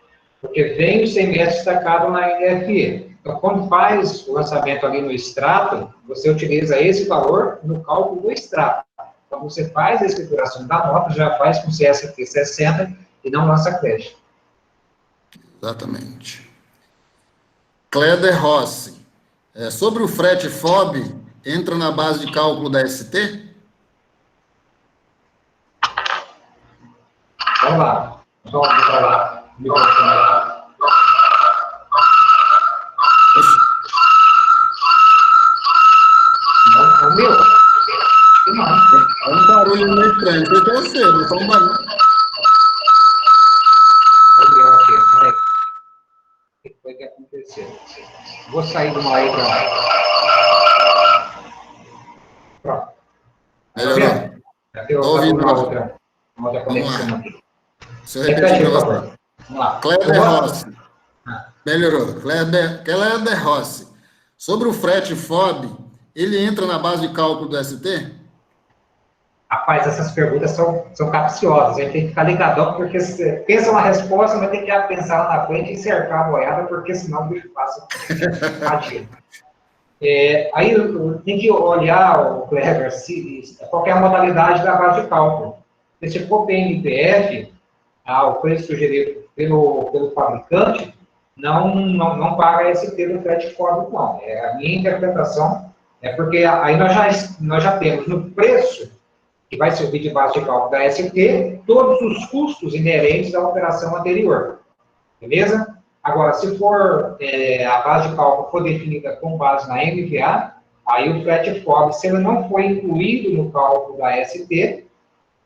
porque vem o ICMS destacado na NFE. Então, quando faz o lançamento ali no extrato, você utiliza esse valor no cálculo do extrato. Então, você faz a escrituração da nota, já faz com CST 60 e não lança crédito.
Exatamente. Cléder Rossi. Sobre o frete FOB, entra na base de cálculo da ST?
Vamos lá. Vamos lá. Não, meu?
É um barulho meio estranho. Não sei se é você, mas é um barulho.
Peraí. O que foi que aconteceu? Vou sair de uma outra. Pronto.
Melhorou.
Estou ouvindo uma outra conexão aqui.
Se eu repetir para você.
Vamos lá.
Cléder Rossi. Melhorou. Cléder Rossi. Sobre o frete FOB, ele entra na base de cálculo do ST?
Rapaz, essas perguntas são capciosas. A gente tem que ficar ligadão, porque você pensa uma resposta, mas tem que pensar lá na frente e cercar a boiada, porque senão o bicho passa. Aí tem que olhar, o Cleber, qual é a modalidade da base de cálculo. Porque se for PNPF, o preço sugerido pelo fabricante não paga ST do frete FOB, não. A minha interpretação é porque aí nós já temos no preço que vai servir de base de cálculo da ST todos os custos inerentes à operação anterior. Beleza? Agora, se for a base de cálculo for definida com base na MVA, aí o frete FOB, se ele não for incluído no cálculo da ST,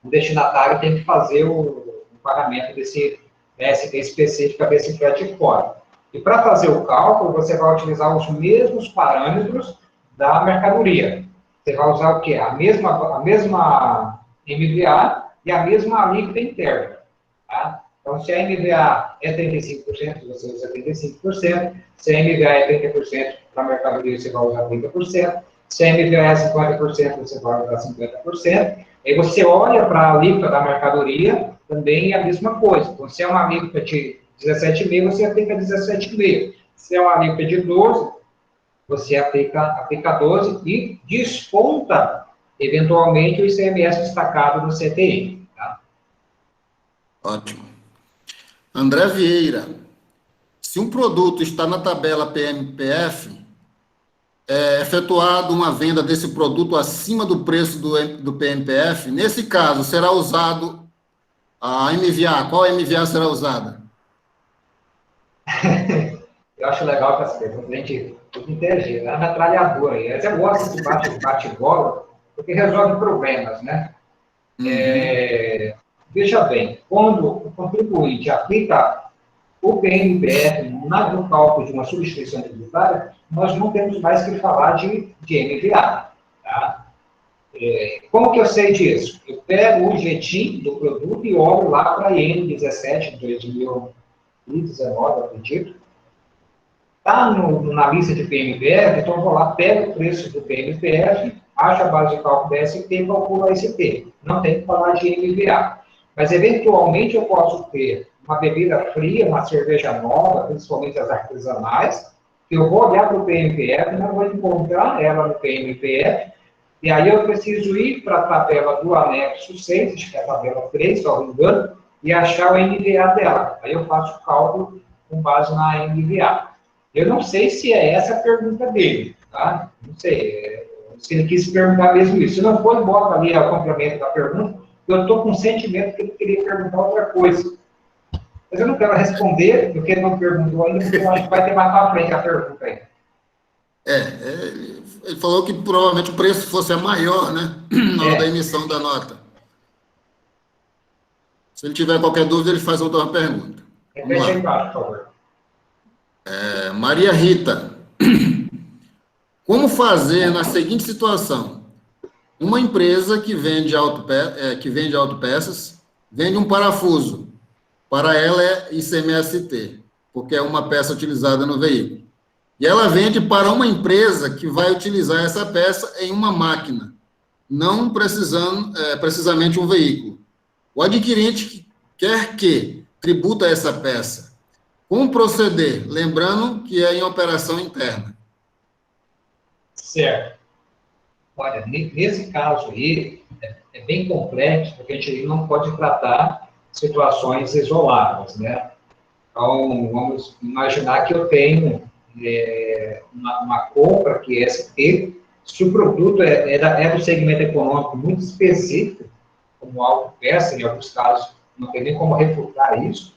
o destinatário tem que fazer o pagamento desse ST específica desse frete FOB. E para fazer o cálculo, você vai utilizar os mesmos parâmetros da mercadoria. Você vai usar o quê? A mesma MVA e a mesma alíquota interna. Tá? Então, se a MVA é 35%, você usa 35%. Se a MVA é 30% para a mercadoria, você vai usar 30%. Se a MVA é 50%, você vai usar 50%. Aí você olha para a alíquota da mercadoria, também é a mesma coisa. Então, se é uma alíquota de 17,5%, você aplica 17,5%. Se é uma alíquota de 12%, você aplica 12 e desconta, eventualmente, o ICMS destacado do CTI. Tá?
Ótimo. André Vieira. Se um produto está na tabela PMPF, é efetuado uma venda desse produto acima do preço do PMPF, nesse caso, será usado a MVA. Qual MVA será usada?
Eu acho legal que as perguntas a gente interagir, é uma metralhadora aí. Eu gosto de bate-bola, porque resolve problemas, né? Veja bem, quando o contribuinte aplica o PMPF no cálculo de uma substituição tributária, nós não temos mais que falar de MVA. Tá? Como que eu sei disso? Eu pego o GTIM do produto e olho lá para a IN 17 de 2019, acredito. Está na lista de PMPF, então eu vou lá, pego o preço do PMPF, acho a base de cálculo da ST e calculo a ST. Não tem que falar de MVA. Mas, eventualmente, eu posso ter uma bebida fria, uma cerveja nova, principalmente as artesanais, que eu vou olhar para o PMPF, não vou encontrar ela no PMPF, e aí eu preciso ir para a tabela do anexo 6, acho que é a tabela 3, se não me engano, e achar o MVA dela. Aí eu faço o cálculo com base na MVA. Eu não sei se é essa a pergunta dele, tá? Não sei se ele quis perguntar mesmo isso. Se não for, bota ali o complemento da pergunta. Eu estou com o sentimento que ele queria perguntar outra coisa. Mas eu não quero responder, porque ele não perguntou ainda, porque eu acho que vai ter mais para frente a pergunta aí.
Ele falou que provavelmente o preço fosse maior, né? Na hora da emissão da nota. Se ele tiver qualquer dúvida, ele faz outra pergunta.
Deixa aí embaixo, por favor.
Maria Rita. Como fazer na seguinte situação? Uma empresa que vende autopeças, vende um parafuso. Para ela é ICMST, porque é uma peça utilizada no veículo. E ela vende para uma empresa que vai utilizar essa peça em uma máquina, não precisamente um veículo. O adquirente quer que tributa essa peça. Como proceder? Lembrando que é em operação interna.
Certo. Olha, nesse caso aí, é bem complexo, porque a gente não pode tratar situações isoladas, né? Então, vamos imaginar que eu tenho uma compra que é ST, se o produto é do segmento econômico muito específico, como autopeça, em alguns casos, não tem nem como refutar isso,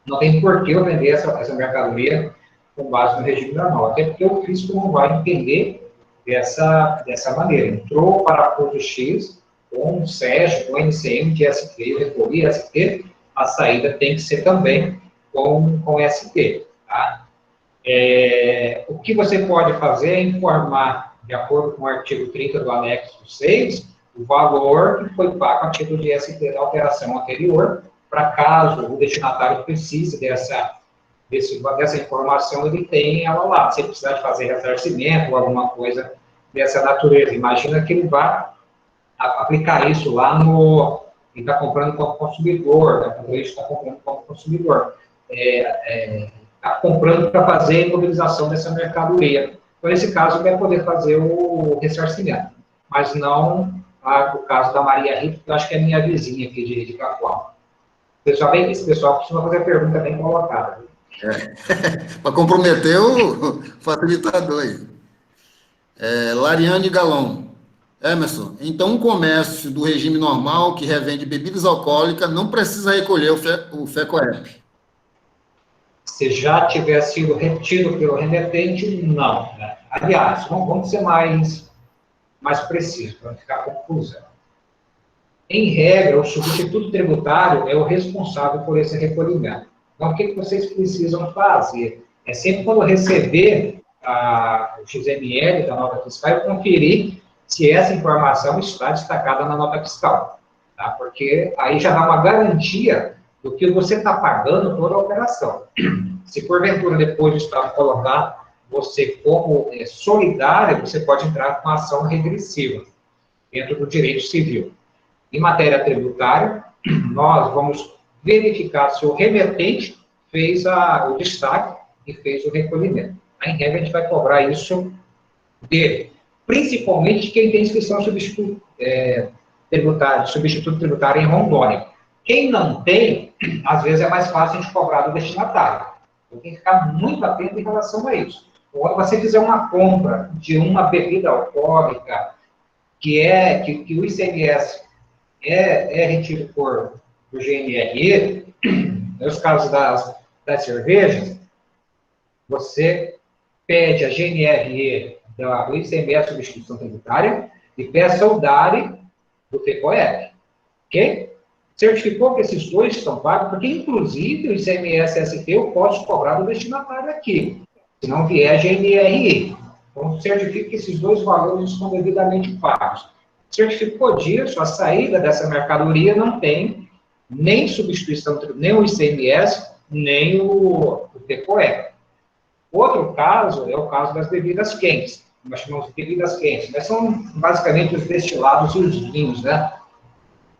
não tem por que eu vender essa mercadoria com base no regime normal, até porque o fisco não vai entender dessa maneira. Entrou o parafuso X, com o SES, com o NCM de ST, eu recolhi ST, a saída tem que ser também com ST. Tá? O que você pode fazer é informar, de acordo com o artigo 30 do anexo 6, o valor que foi pago a título de ST da alteração anterior, para caso o destinatário precise dessa informação, ele tem ela lá. Se ele precisar de fazer ressarcimento ou alguma coisa dessa natureza, imagina que ele vai aplicar isso lá ele está comprando como consumidor, né? Ele está comprando como consumidor. Está comprando para fazer a imobilização dessa mercadoria. Então, nesse caso, ele vai poder fazer o ressarcimento. Mas não o caso da Maria Rita, que eu acho que é minha vizinha aqui de Cacoal. Esse pessoal costuma fazer a pergunta bem colocada.
Para comprometer o facilitador aí. Lariane Galão. Emerson, então um comércio do regime normal que revende bebidas alcoólicas não precisa recolher o FECOEP.
Se já tiver sido retido pelo remetente, não. Né? Aliás, vamos ser mais precisos, para não ficar confusão. Em regra, o substituto tributário é o responsável por esse recolhimento. Então, o que vocês precisam fazer? É sempre quando receber o XML da nota fiscal, conferir se essa informação está destacada na nota fiscal. Tá? Porque aí já dá uma garantia do que você está pagando toda a operação. Se porventura depois do Estado colocar você como solidário, você pode entrar com ação regressiva dentro do direito civil. Em matéria tributária, nós vamos verificar se o remetente fez o destaque e fez o recolhimento. Em regra, a gente vai cobrar isso dele, principalmente quem tem inscrição substituto tributário em Rondônia. Quem não tem, às vezes é mais fácil a gente cobrar do destinatário. Então, tem que ficar muito atento em relação a isso. Quando você fizer uma compra de uma bebida alcoólica que o ICMS é retido por GNRE, nos casos das cervejas, você pede a GNRE do ICMS substituição tributária e peça o DARE do FECOEP. Ok? Certificou que esses dois estão pagos, porque, inclusive, o ICMS-ST eu posso cobrar do destinatário aqui, se não vier GNRE. Então, certifique que esses dois valores estão devidamente pagos. Certificou disso, a saída dessa mercadoria não tem nem substituição, nem o ICMS, nem o FECOEP. Outro caso é o caso das bebidas quentes. Nós chamamos de bebidas quentes, mas são basicamente os destilados e os vinhos, né?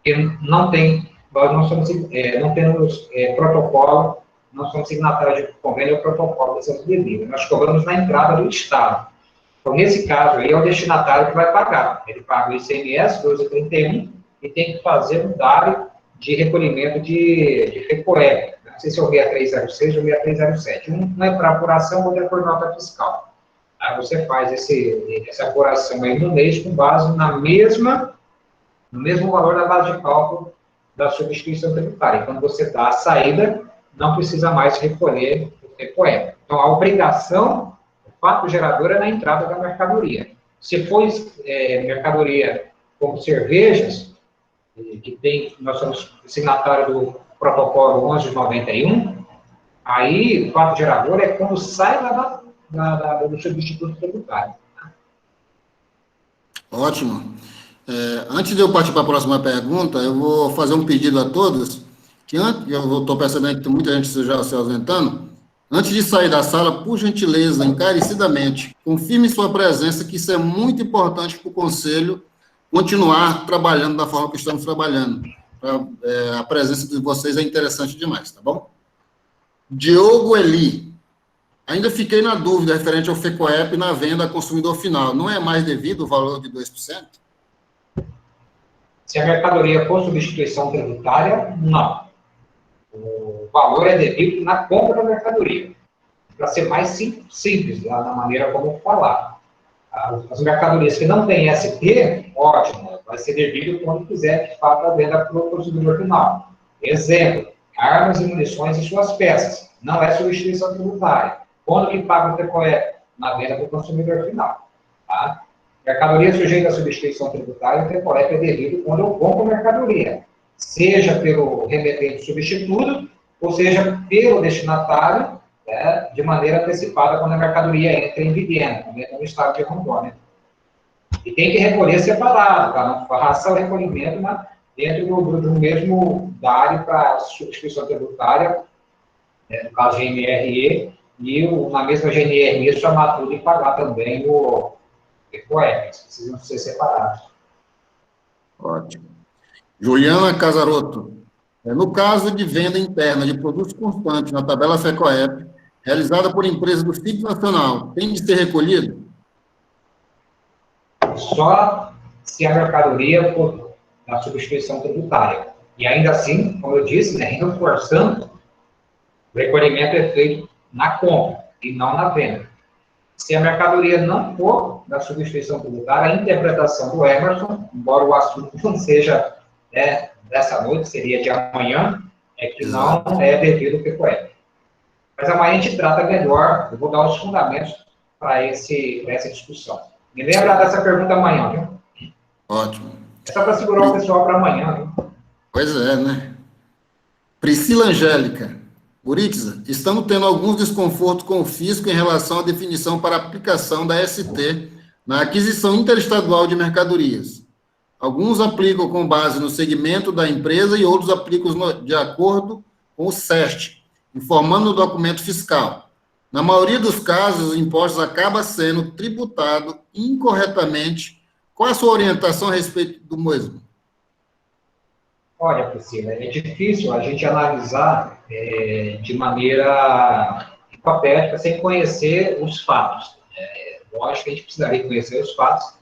Que não tem, nós não temos protocolo, não somos signatários de convênio ou protocolo dessas bebidas. Nós cobramos na entrada do Estado. Então, nesse caso aí, é o destinatário que vai pagar. Ele paga o ICMS, 12,31, e tem que fazer um DARE de recolhimento de FECOEP. Não sei se é o 6306 ou 6307. Um é para apuração, outro é por nota fiscal. Aí você faz essa apuração aí no mês com base no mesmo valor da base de cálculo da substituição tributária. Quando você dá a saída, não precisa mais recolher o FECOEP. Então, a obrigação, o fato gerador é na entrada da mercadoria. Se for mercadoria como cervejas, nós somos signatário do protocolo 11 de 91, aí o fato gerador é quando sai do substituto tributário.
Ótimo. Antes de eu partir para a próxima pergunta, eu vou fazer um pedido a todos, que eu estou percebendo que tem muita gente já se ausentando. Antes de sair da sala, por gentileza, encarecidamente, confirme sua presença, que isso é muito importante para o Conselho continuar trabalhando da forma que estamos trabalhando. A presença de vocês é interessante demais, tá bom? Diogo Eli. Ainda fiquei na dúvida referente ao FECOEP na venda ao consumidor final. Não é mais devido o valor de 2%?
Se a mercadoria for substituição tributária, não. O valor é devido na compra da mercadoria. Para ser mais simples, lá na maneira como falar. As mercadorias que não têm SP, ótimo, vai ser devido quando quiser, de fato, a venda para o consumidor final. Exemplo, armas e munições e suas peças. Não é substituição tributária. Quando que paga o FECOEP? Na venda para o consumidor final. Tá? Mercadoria sujeita à substituição tributária, o FECOEP é devido quando eu compro mercadoria. Seja pelo remetente substituto, ou seja, pelo destinatário, né, de maneira antecipada quando a mercadoria entra em vigência, no estado de Rondônia. E tem que recolher separado, tá? Não faça o recolhimento dentro do mesmo DARE para substituição tributária, no caso GNRE, e na mesma GNRE chamar tudo e pagar também o FECOEP, precisam ser separados.
Ótimo. Juliana Casaroto. No caso de venda interna de produtos constantes na tabela FECOEP, realizada por empresa do Simples Nacional, tem de ser recolhido?
Só se a mercadoria for na substituição tributária. E ainda assim, como eu disse, né, reforçando, o recolhimento é feito na compra e não na venda. Se a mercadoria não for da substituição tributária, a interpretação do Emerson, embora o assunto não seja dessa noite, seria de amanhã, é que não é devido ao FECOEP. Mas amanhã a gente trata melhor, eu vou dar os fundamentos para essa discussão. Me lembra dessa pergunta amanhã, viu?
Ótimo.
É só para segurar o pessoal para amanhã, viu?
Pois é, né? Priscila Angélica. Uritza, estamos tendo alguns desconfortos com o fisco em relação à definição para aplicação da ST na aquisição interestadual de mercadorias. Alguns aplicam com base no segmento da empresa e outros aplicam de acordo com o SEST, informando no documento fiscal. Na maioria dos casos, os impostos acabam sendo tributados incorretamente. Qual a sua orientação a respeito do mesmo?
Olha, Priscila, é difícil a gente analisar de maneira hipotética, sem conhecer os fatos. Lógico que a gente precisaria conhecer os fatos,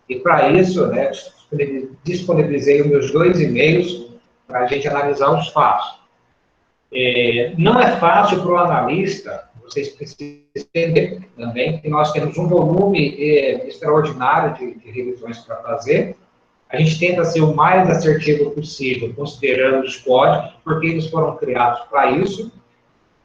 e para isso, né, disponibilizei os meus 2 e-mails para a gente analisar os fatos. Não é fácil para o analista, vocês precisam entender também que nós temos um volume extraordinário de revisões para fazer. A gente tenta ser o mais assertivo possível, considerando os códigos, porque eles foram criados para isso,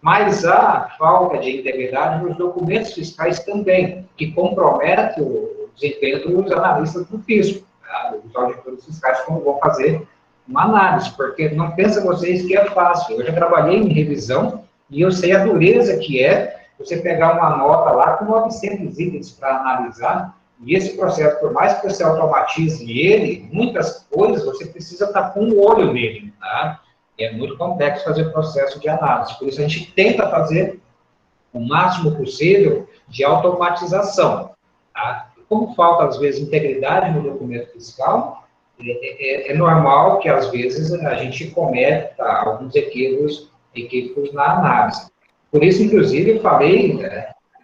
mas há falta de integridade nos documentos fiscais também, que compromete o desempenho dos analistas do fisco, tá? Os auditores fiscais, como vão fazer uma análise, porque não pensam vocês que é fácil. Eu já trabalhei em revisão e eu sei a dureza que é você pegar uma nota lá com 900 itens para analisar. E esse processo, por mais que você automatize ele, muitas coisas você precisa estar com um olho nele, tá? E é muito complexo fazer o processo de análise. Por isso, a gente tenta fazer o máximo possível de automatização, tá? Como falta, às vezes, integridade no documento fiscal, é normal que, às vezes, a gente cometa alguns equívocos na análise. Por isso, inclusive, eu falei...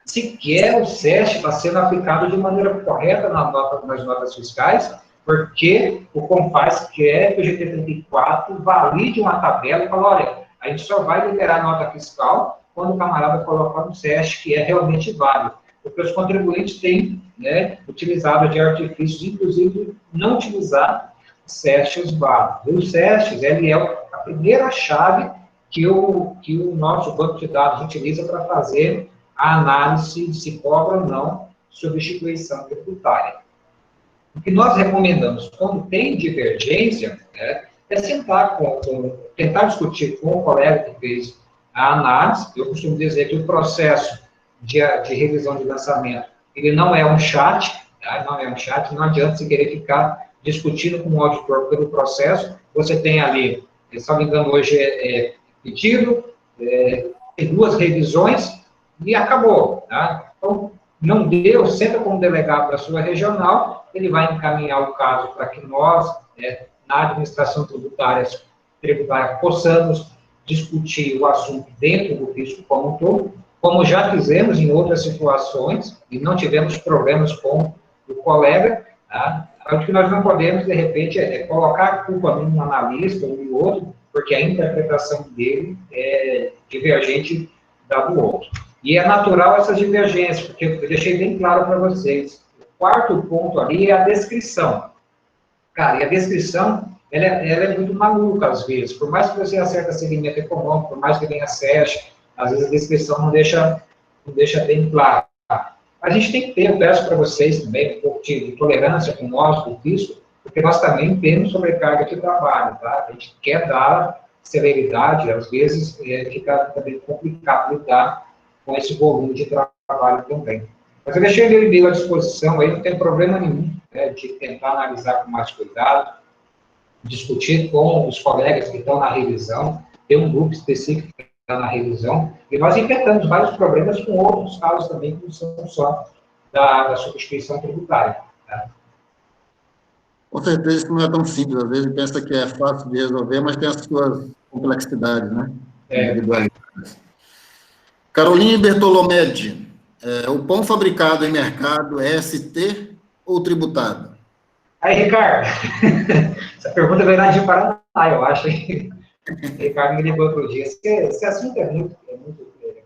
sequer o SEST está sendo aplicado de maneira correta nas notas fiscais, porque o CONFAS quer que o GT34 valide uma tabela e fala, olha, a gente só vai liberar a nota fiscal quando o camarada colocar no SEST que é realmente válido. Porque os contribuintes têm, né, utilizado de artifícios, inclusive não utilizar SESTs válidos. E o SEST, ele é a primeira chave que o nosso banco de dados utiliza para fazer a análise de se cobra ou não substituição tributária. O que nós recomendamos, quando tem divergência, é sentar tentar discutir com o colega que fez a análise. Eu costumo dizer que o processo de revisão de lançamento, ele não é um chat, tá? Não é um chat, não adianta você querer ficar discutindo com o auditor pelo processo. Você tem ali, se não me engano, hoje pedido, tem 2 revisões, e acabou, tá? Então, não deu, senta como delegado da sua regional, ele vai encaminhar o caso para que nós na administração tributária possamos discutir o assunto dentro do fisco como um todo, como já fizemos em outras situações, e não tivemos problemas com o colega, tá? O que nós não podemos, de repente, é colocar a culpa num analista ou no outro, porque a interpretação dele é divergente da do outro. E é natural essas divergências, porque eu deixei bem claro para vocês. O quarto ponto ali é a descrição. Cara, e a descrição, ela é muito maluca, às vezes. Por mais que você acerte segmento econômico, por mais que venha SESC, às vezes a descrição não deixa bem claro. A gente tem que ter, eu peço para vocês também, um pouco de tolerância com nós, do fisco, porque nós também temos sobrecarga de trabalho, tá? A gente quer dar celeridade, às vezes fica também complicado lidar com esse volume de trabalho também. Mas eu deixei meu e-mail à disposição, aí não tem problema nenhum, né, de tentar analisar com mais cuidado, discutir com os colegas que estão na revisão, ter um grupo específico que está na revisão, e nós enfrentamos vários problemas com outros casos também, que não são só da substituição tributária. Tá?
Com certeza isso não é tão simples, às vezes pensa que é fácil de resolver, mas tem as suas complexidades, né? Individualidades. Caroline Bertolometti, o pão fabricado em mercado é ST ou tributado?
Aí, Ricardo, essa pergunta veio lá de Paraná, eu acho. O Ricardo me ligou outro dia. Esse assunto é muito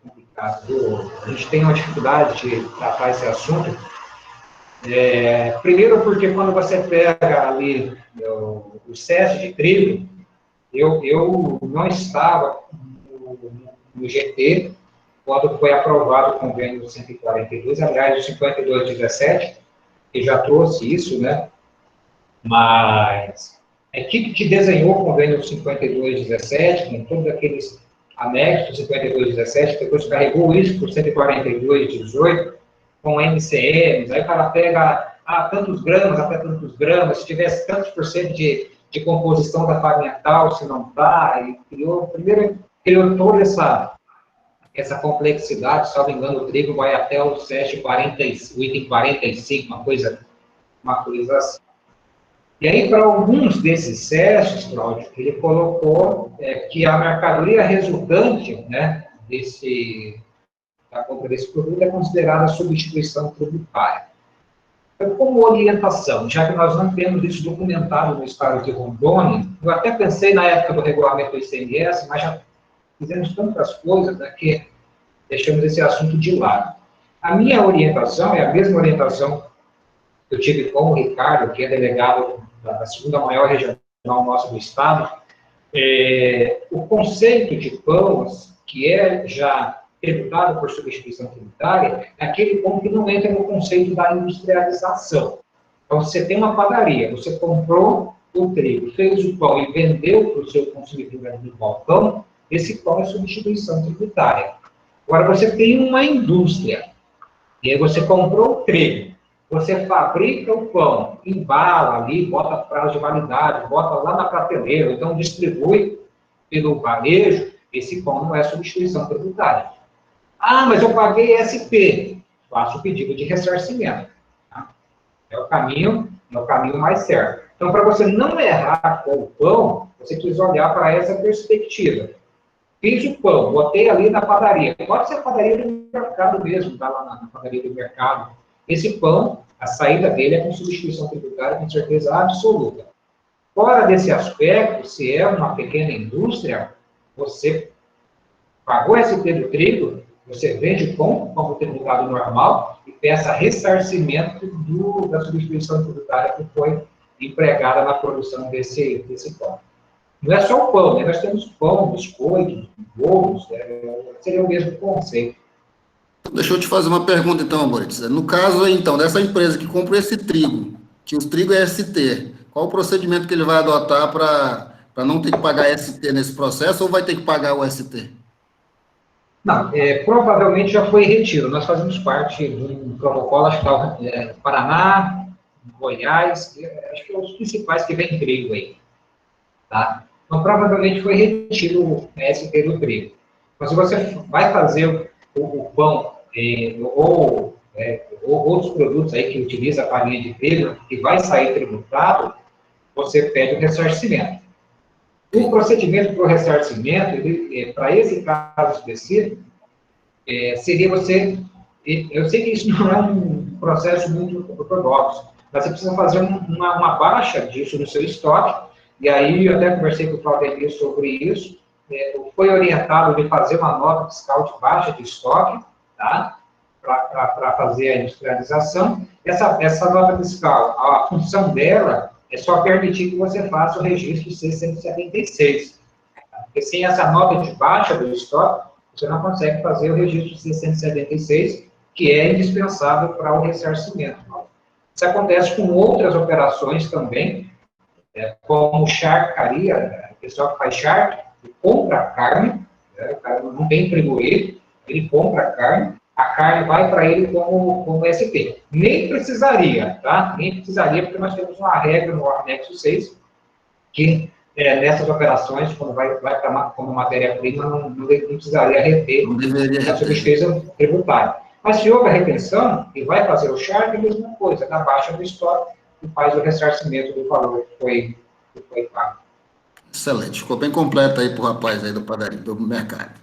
complicado. A gente tem uma dificuldade de tratar esse assunto. Primeiro porque quando você pega ali o CES de trigo, eu não estava no GT quando foi aprovado o convênio do 142, aliás, o 5217, que já trouxe isso, né? Mas a equipe que desenhou o convênio 5217, com todos aqueles anexos do 5217, depois carregou isso por 14218, com MCMs, aí o cara pega tantos gramas, até tantos gramas, se tivesse tantos por cento de composição da farinha tal, se não está, e primeiro criou toda essa complexidade, se não me engano, o trigo vai até o SESC 45, uma coisa assim. E aí, para alguns desses SESCs, Cláudio, ele colocou que a mercadoria resultante, né, da compra desse produto é considerada substituição tributária. Então, como orientação, já que nós não temos isso documentado no estado de Rondônia, eu até pensei na época do regulamento do ICMS, mas já fizemos tantas coisas, né, que deixamos esse assunto de lado. A minha orientação é a mesma orientação que eu tive com o Ricardo, que é delegado da segunda maior regional nossa do estado. O conceito de pães, que é já tributado por substituição tributária, é aquele pão que não entra no conceito da industrialização. Então, você tem uma padaria, você comprou o trigo, fez o pão e vendeu para o seu consumidor ali no balcão, esse pão é substituição tributária. Agora, você tem uma indústria, e aí você comprou o trigo, você fabrica o pão, embala ali, bota prazo de validade, bota lá na prateleira, então distribui pelo varejo, esse pão não é substituição tributária. Mas eu paguei SP, faço o pedido de ressarcimento. Tá? É o caminho mais certo. Então, para você não errar com o pão, você precisa olhar para essa perspectiva. Fiz o pão, botei ali na padaria. Pode ser a padaria do mercado mesmo, tá lá na padaria do mercado. Esse pão, a saída dele é com substituição tributária, com certeza absoluta. Fora desse aspecto, se é uma pequena indústria, você pagou SP do trigo, você vende o pão como tributado normal e peça ressarcimento da substituição tributária que foi empregada na produção desse pão. Não é só o pão, né? Nós temos pão, biscoito, bolos, seria o mesmo conceito.
Deixa eu te fazer uma pergunta, então, Moritz. No caso, então, dessa empresa que compra esse trigo, que o trigo é ST, qual o procedimento que ele vai adotar para não ter que pagar ST nesse processo, ou vai ter que pagar o ST?
Não, provavelmente já foi retiro. Nós fazemos parte de um protocolo, acho que está Paraná, Goiás, acho que é os principais que vem trigo aí. Tá? Então, provavelmente foi retiro o ST do trigo. Mas se você vai fazer o pão ou outros produtos aí que utiliza a farinha de trigo, que vai sair tributado, você pede o ressarcimento. O procedimento para o ressarcimento, para esse caso específico, seria você... Eu sei que isso não é um processo muito ortodoxo, mas você precisa fazer uma baixa disso no seu estoque, e aí eu até conversei com o Claudio sobre isso, foi orientado de fazer uma nota fiscal de baixa de estoque, tá? Para fazer a industrialização. Essa nota fiscal, a função dela é só permitir que você faça o registro C-176. Tá? Porque sem essa nota de baixa do estoque, você não consegue fazer o registro C-176, que é indispensável para o ressarcimento. Isso acontece com outras operações também, como charcaria, o pessoal que faz charque, compra carne, o cara não tem frigorífico, ele compra carne, a carne vai para ele como SP. Nem precisaria, tá? Nem precisaria, porque nós temos uma regra no anexo 6, que nessas operações, quando vai para como matéria-prima, não precisaria reter a substituição tributária. Mas se houve a retenção, e vai fazer o charque, a mesma coisa, na baixa do estoque, e faz o ressarcimento do valor que foi pago.
Excelente, ficou bem completo aí para o rapaz aí do mercado.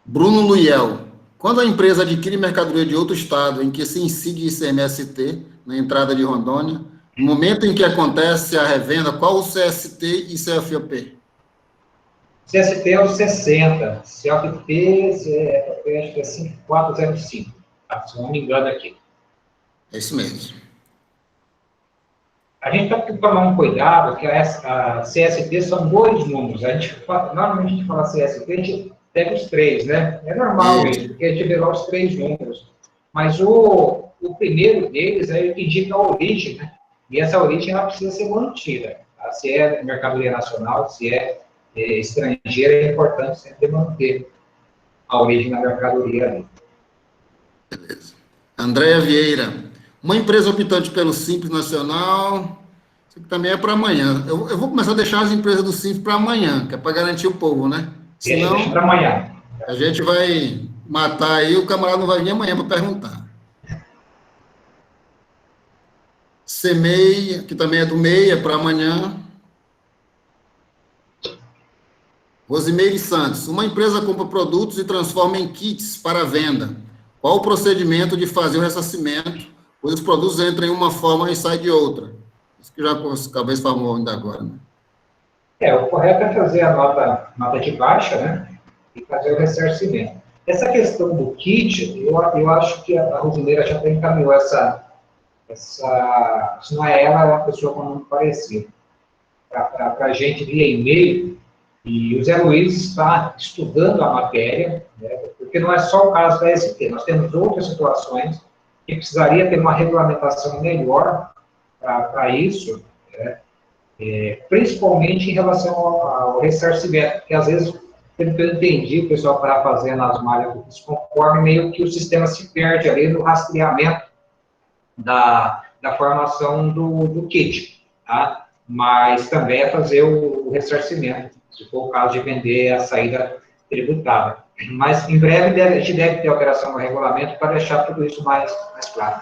Bruno Luiel, quando a empresa adquire mercadoria de outro estado em que se incide ICMS-T na entrada de Rondônia, no momento em que acontece a revenda, qual o CST e CFOP?
CST é o 60, CFP acho que é 5405, tá? Se não me engano aqui.
É isso mesmo.
A gente tem que tomar um cuidado, que a CST são dois números. Normalmente a gente fala CST, a gente pega os três, né? É normal isso, porque a gente vê lá os três números. Mas o primeiro deles é o que indica a origem, né? E essa origem ela precisa ser mantida. Tá? Se é mercadoria nacional, se é estrangeira, é importante sempre manter a origem da mercadoria ali.
Beleza. Andréia Vieira, uma empresa optante pelo Simples Nacional, isso aqui também é para amanhã. Eu vou começar a deixar as empresas do Simples para amanhã, que é para garantir o povo, né? Senão,
deixa para amanhã.
A gente vai matar aí, o camarada não vai vir amanhã para perguntar. CMEI, que também é do MEI, é para amanhã. Rosimeire Santos, uma empresa compra produtos e transforma em kits para venda. Qual o procedimento de fazer o ressarcimento, pois os produtos entram em uma forma e saem de outra? Isso que já talvez falou ainda agora, né?
O correto é fazer a nota de baixa, né? E fazer o ressarcimento. Essa questão do kit, eu acho que a Rosimeira já encaminhou essa se não é ela, é uma pessoa com nome parecido, para a gente via e-mail, e o Zé Luiz está estudando a matéria, né, porque não é só o caso da ST, nós temos outras situações que precisaria ter uma regulamentação melhor para isso, né, principalmente em relação ao ressarcimento, porque às vezes, pelo que eu entendi, o pessoal para fazer nas malhas do desconforme, meio que o sistema se perde ali no rastreamento da formação do kit, tá? Mas também é fazer o ressarcimento, se for o caso de vender a saída tributável. Mas em breve a gente deve ter alteração no regulamento para deixar tudo isso mais claro.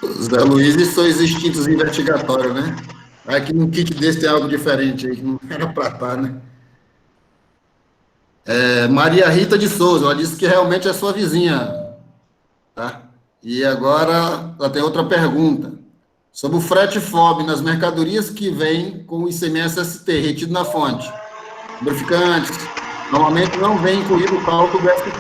Zé Luiz e seus instintos investigatórios, né? Vai que num kit desse tem algo diferente aí, que não era para estar, né? Maria Rita de Souza, ela disse que realmente é sua vizinha, tá? E agora ela tem outra pergunta. Sobre o frete FOB nas mercadorias que vêm com o ICMS-ST retido na fonte. Lubrificantes, normalmente não vem incluído o cálculo do ST.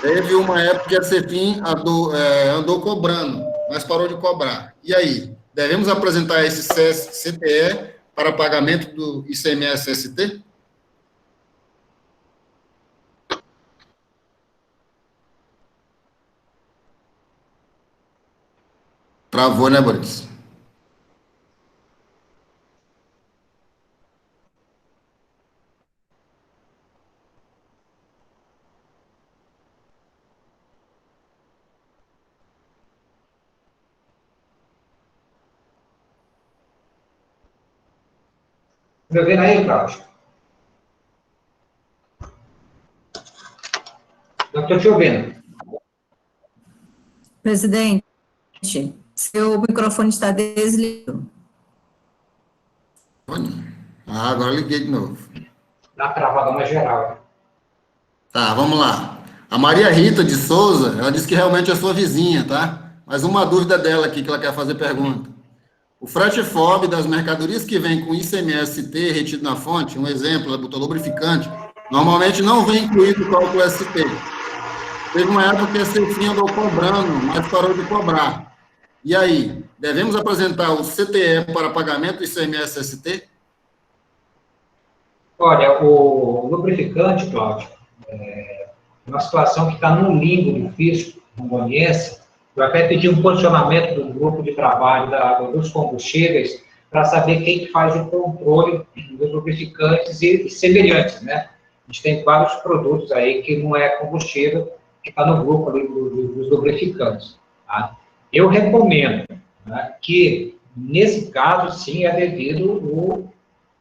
Teve uma época que a CEFIM andou cobrando, mas parou de cobrar. E aí? Devemos apresentar esse CTE para pagamento do ICMS-ST? Travou, né, Boris?
Tá vendo aí, Cláudio? Eu estou te ouvindo.
Presidente, seu microfone está desligado.
Ah, agora eu liguei de novo.
Dá travada na geral.
Tá, vamos lá. A Maria Rita de Souza, ela disse que realmente é sua vizinha, tá? Mas uma dúvida dela aqui, que ela quer fazer pergunta. O frete FOB das mercadorias que vem com ICMS-ST retido na fonte, um exemplo, ela botou lubrificante, normalmente não vem incluído o cálculo ST. Teve uma época que a CEFIM andou cobrando, mas parou de cobrar. E aí, devemos apresentar o CTE para pagamento do ICMS-ST?
Olha, o lubrificante, Cláudio, uma situação que está no limbo do fisco, não conhece. Eu até pedi um posicionamento do grupo de trabalho dos combustíveis para saber quem que faz o controle dos lubrificantes e semelhantes, né? A gente tem vários produtos aí que não é combustível, que está no grupo ali dos lubrificantes. Tá? Eu recomendo, né, que, nesse caso, sim, é devido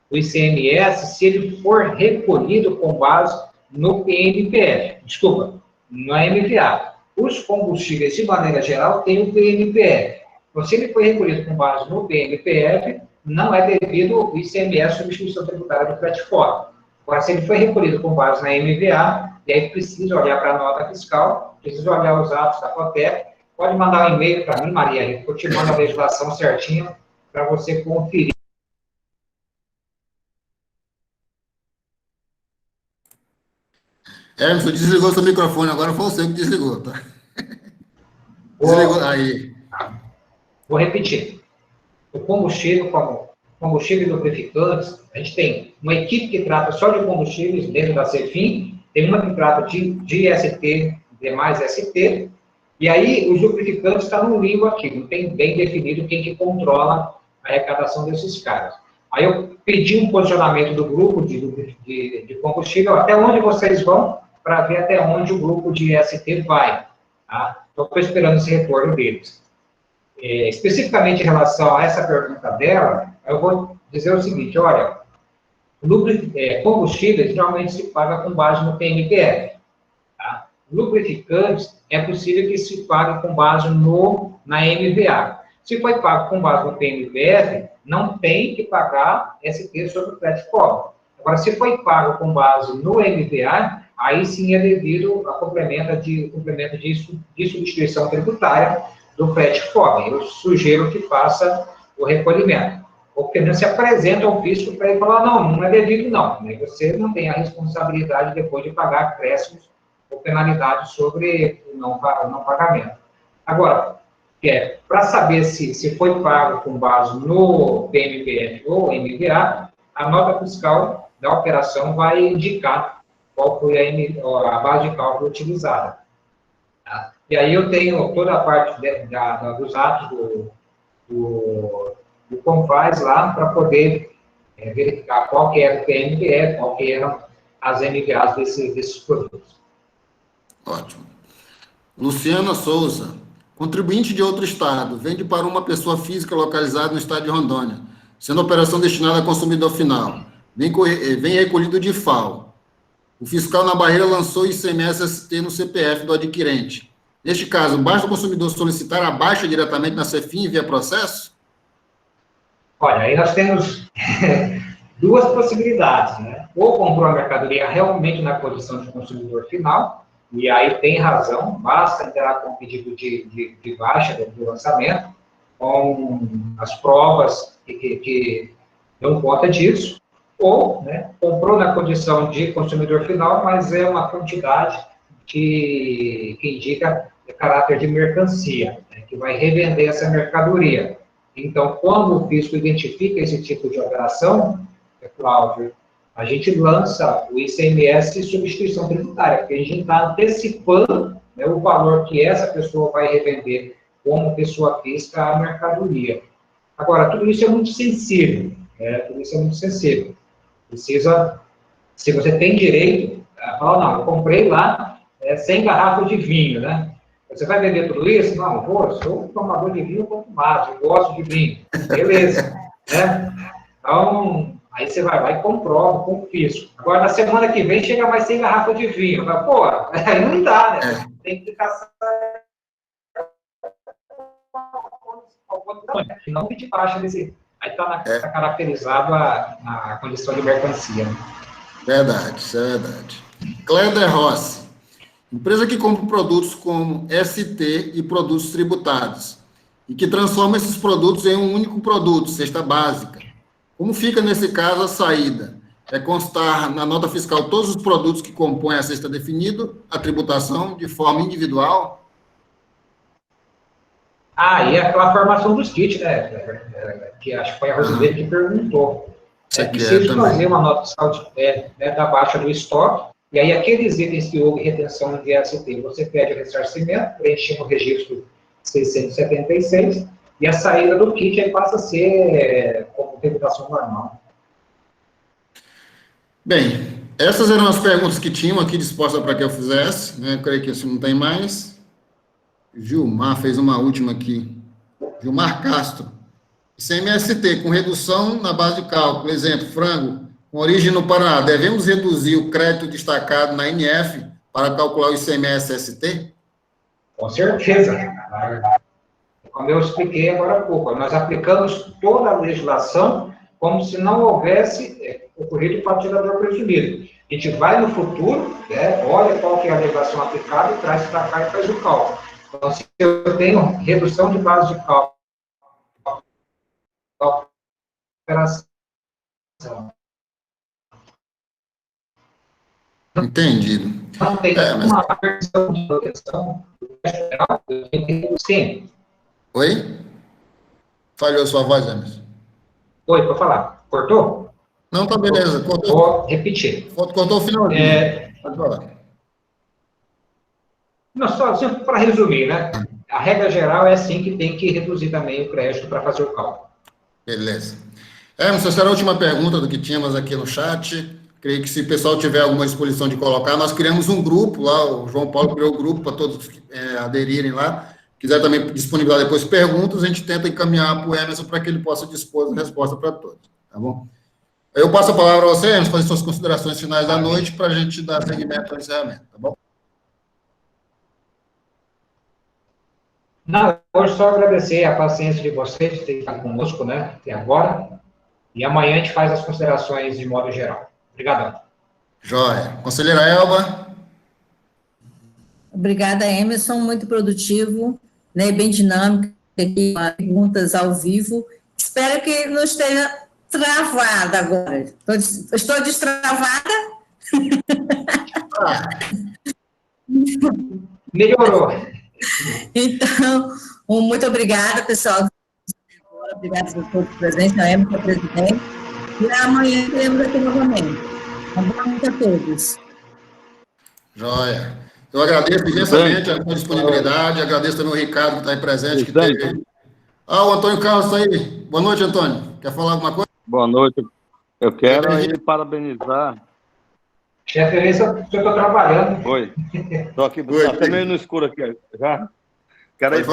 o ICMS se ele for recolhido com base no PNPF. Desculpa, no MVA. Os combustíveis, de maneira geral, têm o PNPF. Então, se ele for recolhido com base no PNPF, não é devido ao ICMS, substituição tributária do frete fora. Agora, se ele foi recolhido com base na MVA, e aí precisa olhar para a nota fiscal, precisa olhar os atos da COTEC, pode mandar um e-mail para mim, Maria, eu te mando a legislação certinha para você conferir.
Emerson, desligou seu microfone, agora foi você que desligou, tá? Desligou, aí.
Vou repetir. O combustível, como combustíveis lubrificantes, a gente tem uma equipe que trata só de combustíveis dentro da CEFIM, tem uma que trata de ST, demais ST, e aí os lubrificantes estão no limbo aqui, não tem bem definido quem que controla a arrecadação desses caras. Aí eu pedi um posicionamento do grupo de combustível, até onde vocês vão, para ver até onde o grupo de ST vai. Tá? Então, estou esperando esse retorno deles. Especificamente em relação a essa pergunta dela, eu vou dizer o seguinte, olha, combustíveis geralmente se paga com base no PNPF. Tá? Lubrificantes é possível que se pague com base na MVA. Se foi pago com base no PNPF, não tem que pagar ST sobre o frete FOB. Agora, se foi pago com base no MVA, aí sim é devido a complemento de substituição tributária do frete FOB. Eu sugiro que faça o recolhimento. Ou pelo menos se apresenta ao fisco para ele falar, não é devido não. Né? Você não tem a responsabilidade depois de pagar acréscimos ou penalidades sobre o não pagamento. Agora, para saber se foi pago com base no PNPF ou MVA, a nota fiscal da operação vai indicar qual foi a base de cálculo utilizada. Tá? E aí eu tenho toda a parte dos atos do Confaz lá para poder verificar qual que era o PNPF, qual que eram as MVAs desses produtos.
Ótimo. Luciana Souza. Contribuinte de outro estado, vende para uma pessoa física localizada no estado de Rondônia, sendo a operação destinada a consumidor final. Vem recolhido de FAO. O fiscal na barreira lançou o ICMS-ST no CPF do adquirente. Neste caso, basta o consumidor solicitar a baixa diretamente na CEFIM via processo?
Olha, aí nós temos duas possibilidades, né? Ou comprou a mercadoria realmente na condição de consumidor final, e aí tem razão, basta entrar com um pedido de baixa do lançamento, com as provas que dão conta disso, ou, né, comprou na condição de consumidor final, mas é uma quantidade que indica caráter de mercancia, né, que vai revender essa mercadoria. Então, quando o fisco identifica esse tipo de operação, Cláudio, a gente lança o ICMS e substituição tributária, porque a gente está antecipando, né, o valor que essa pessoa vai revender como pessoa física a mercadoria. Agora, tudo isso é muito sensível, né? Tudo isso é muito sensível. Precisa, se você tem direito, a falar, não, eu comprei lá 100 garrafas de vinho, né? Você vai vender tudo isso? Não, eu sou um tomador de vinho quanto mais, eu gosto de vinho. Beleza, né? Então, aí você vai lá e comprova com o fisco. Agora, na semana que vem, chega mais 100 garrafas de vinho. Mas, pô, aí não dá, né? Tem que ficar... Não pedir baixa Aí está caracterizado a condição de mercancia. Né?
Verdade, isso é verdade. Cléder Rossi. Empresa que compra produtos como ST e produtos tributados e que transforma esses produtos em um único produto, cesta básica. Como fica, nesse caso, a saída? É constar na nota fiscal todos os produtos que compõem a cesta definida, a tributação de forma individual?
E aquela formação dos kits, né? Que acho que foi a Rosimeire que perguntou. É preciso fazer uma nota fiscal da baixa do estoque, e aí aqueles itens que houve retenção de ST, você pede o ressarcimento, preenchendo o registro 676, e a saída do kit aí passa a ser como tributação normal.
Bem, essas eram as perguntas que tinham aqui dispostas para que eu fizesse, né? Eu creio que isso não tem mais. Gilmar fez uma última aqui. Gilmar Castro. ICMS-ST com redução na base de cálculo. Exemplo, frango, com origem no Paraná. Devemos reduzir o crédito destacado na NF para calcular o ICMS-ST?
Com certeza. Como eu expliquei agora há pouco, nós aplicamos toda a legislação como se não houvesse ocorrido o partilhador presumido. A gente vai no futuro, olha qual que é a legislação aplicada e traz para cá e faz o cálculo. Então, se eu tenho redução de base de cálculo, operação.
Entendido.
Não tem uma versão de proteção geral, sim.
Oi? Falhou sua voz, Emerson.
Oi, para falar. Cortou?
Não, tá beleza. Cortou.
Vou repetir.
Cortou o finalzinho. Pode falar.
Não, só para resumir, né? A regra geral é assim que tem que reduzir também o crédito para fazer o cálculo.
Beleza. Emerson, essa era a última pergunta do que tínhamos aqui no chat. Creio que se o pessoal tiver alguma disposição de colocar, nós criamos um grupo lá, o João Paulo criou o grupo para todos aderirem lá. Quiser também disponibilizar depois perguntas, a gente tenta encaminhar para o Emerson para que ele possa dispor da resposta para todos, tá bom? Eu passo a palavra a você, Emerson, fazer suas considerações finais da noite para a gente dar seguimento ao encerramento, tá bom?
Não, hoje só agradecer a paciência de vocês de terem estado conosco, né, até agora, e amanhã a gente faz as considerações de modo geral. Obrigadão.
Joia. Conselheira Elba.
Obrigada, Emerson, muito produtivo, né, bem dinâmico, aqui, perguntas ao vivo. Espero que não esteja travada agora. Estou destravada?
Melhorou.
Então, muito obrigada, pessoal. Obrigada por todos presentes, a Emerson, presidente. E amanhã estaremos aqui novamente. Boa noite a todos.
Joia. Eu agradeço imensamente a sua disponibilidade, agradeço também o Ricardo que está aí presente. Que teve... o Antônio Carlos está aí. Boa noite, Antônio. Quer falar alguma coisa?
Boa noite. Eu quero aí parabenizar.
Chefe, eu estou trabalhando.
Oi. Estou aqui, até meio no escuro aqui. Já. Quero aí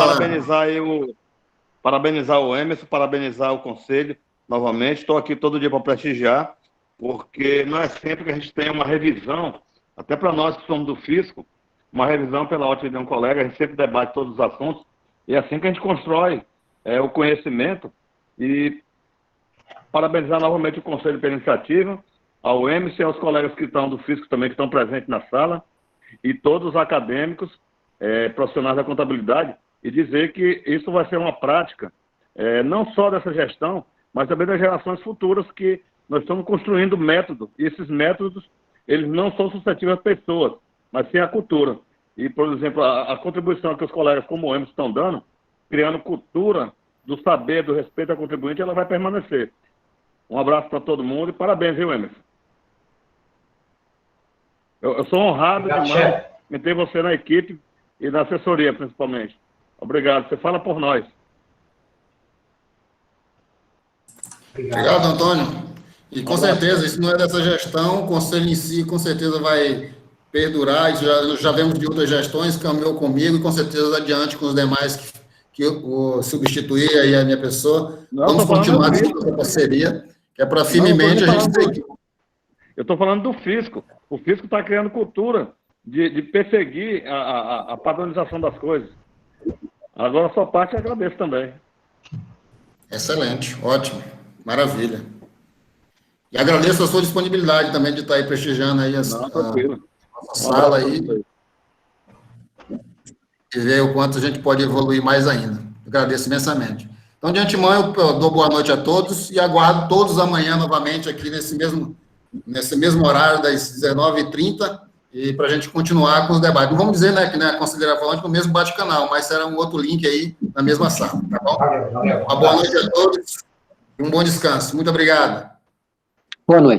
parabenizar o Emerson, parabenizar o Conselho novamente. Estou aqui todo dia para prestigiar, porque não é sempre que a gente tem uma revisão, até para nós que somos do Fisco, uma revisão pela ótica de um colega, a gente sempre debate todos os assuntos, e é assim que a gente constrói o conhecimento. E parabenizar novamente o Conselho pela iniciativa, ao Emerson e aos colegas que estão do Fisco também, que estão presentes na sala, e todos os acadêmicos, profissionais da contabilidade, e dizer que isso vai ser uma prática, não só dessa gestão, mas também das gerações futuras, que nós estamos construindo métodos, e esses métodos, eles não são suscetíveis às pessoas, mas sim à cultura. E, por exemplo, a contribuição que os colegas como o Emerson estão dando, criando cultura do saber, do respeito ao contribuinte, ela vai permanecer. Um abraço para todo mundo e parabéns, viu, Emerson? Eu sou honrado demais em ter você na equipe e na assessoria, principalmente. Obrigado. Você fala por nós.
Obrigado, Antônio. E com certeza, isso não é dessa gestão, o Conselho em si, com certeza, vai perdurar. Já vemos de outras gestões, caminhou comigo, e com certeza adiante com os demais que eu vou substituir aí a minha pessoa. Vamos continuar essa parceria, que é para firmemente a gente seguir.
Eu estou falando do Fisco. O Fisco está criando cultura de perseguir a padronização das coisas. Agora, a sua parte, eu agradeço também.
Excelente, ótimo, maravilha. E agradeço a sua disponibilidade também de estar aí prestigiando aí a nossa sala aí e ver o quanto a gente pode evoluir mais ainda. Agradeço imensamente. Então, de antemão, eu dou boa noite a todos e aguardo todos amanhã novamente aqui nesse mesmo horário, das 19h30, e para a gente continuar com os debates. Não vamos dizer, né, que a conselheira falante no mesmo bate-canal, mas será um outro link aí na mesma sala, tá bom?
Valeu.
Uma boa noite a todos e um bom descanso. Muito obrigado.
Boa noite.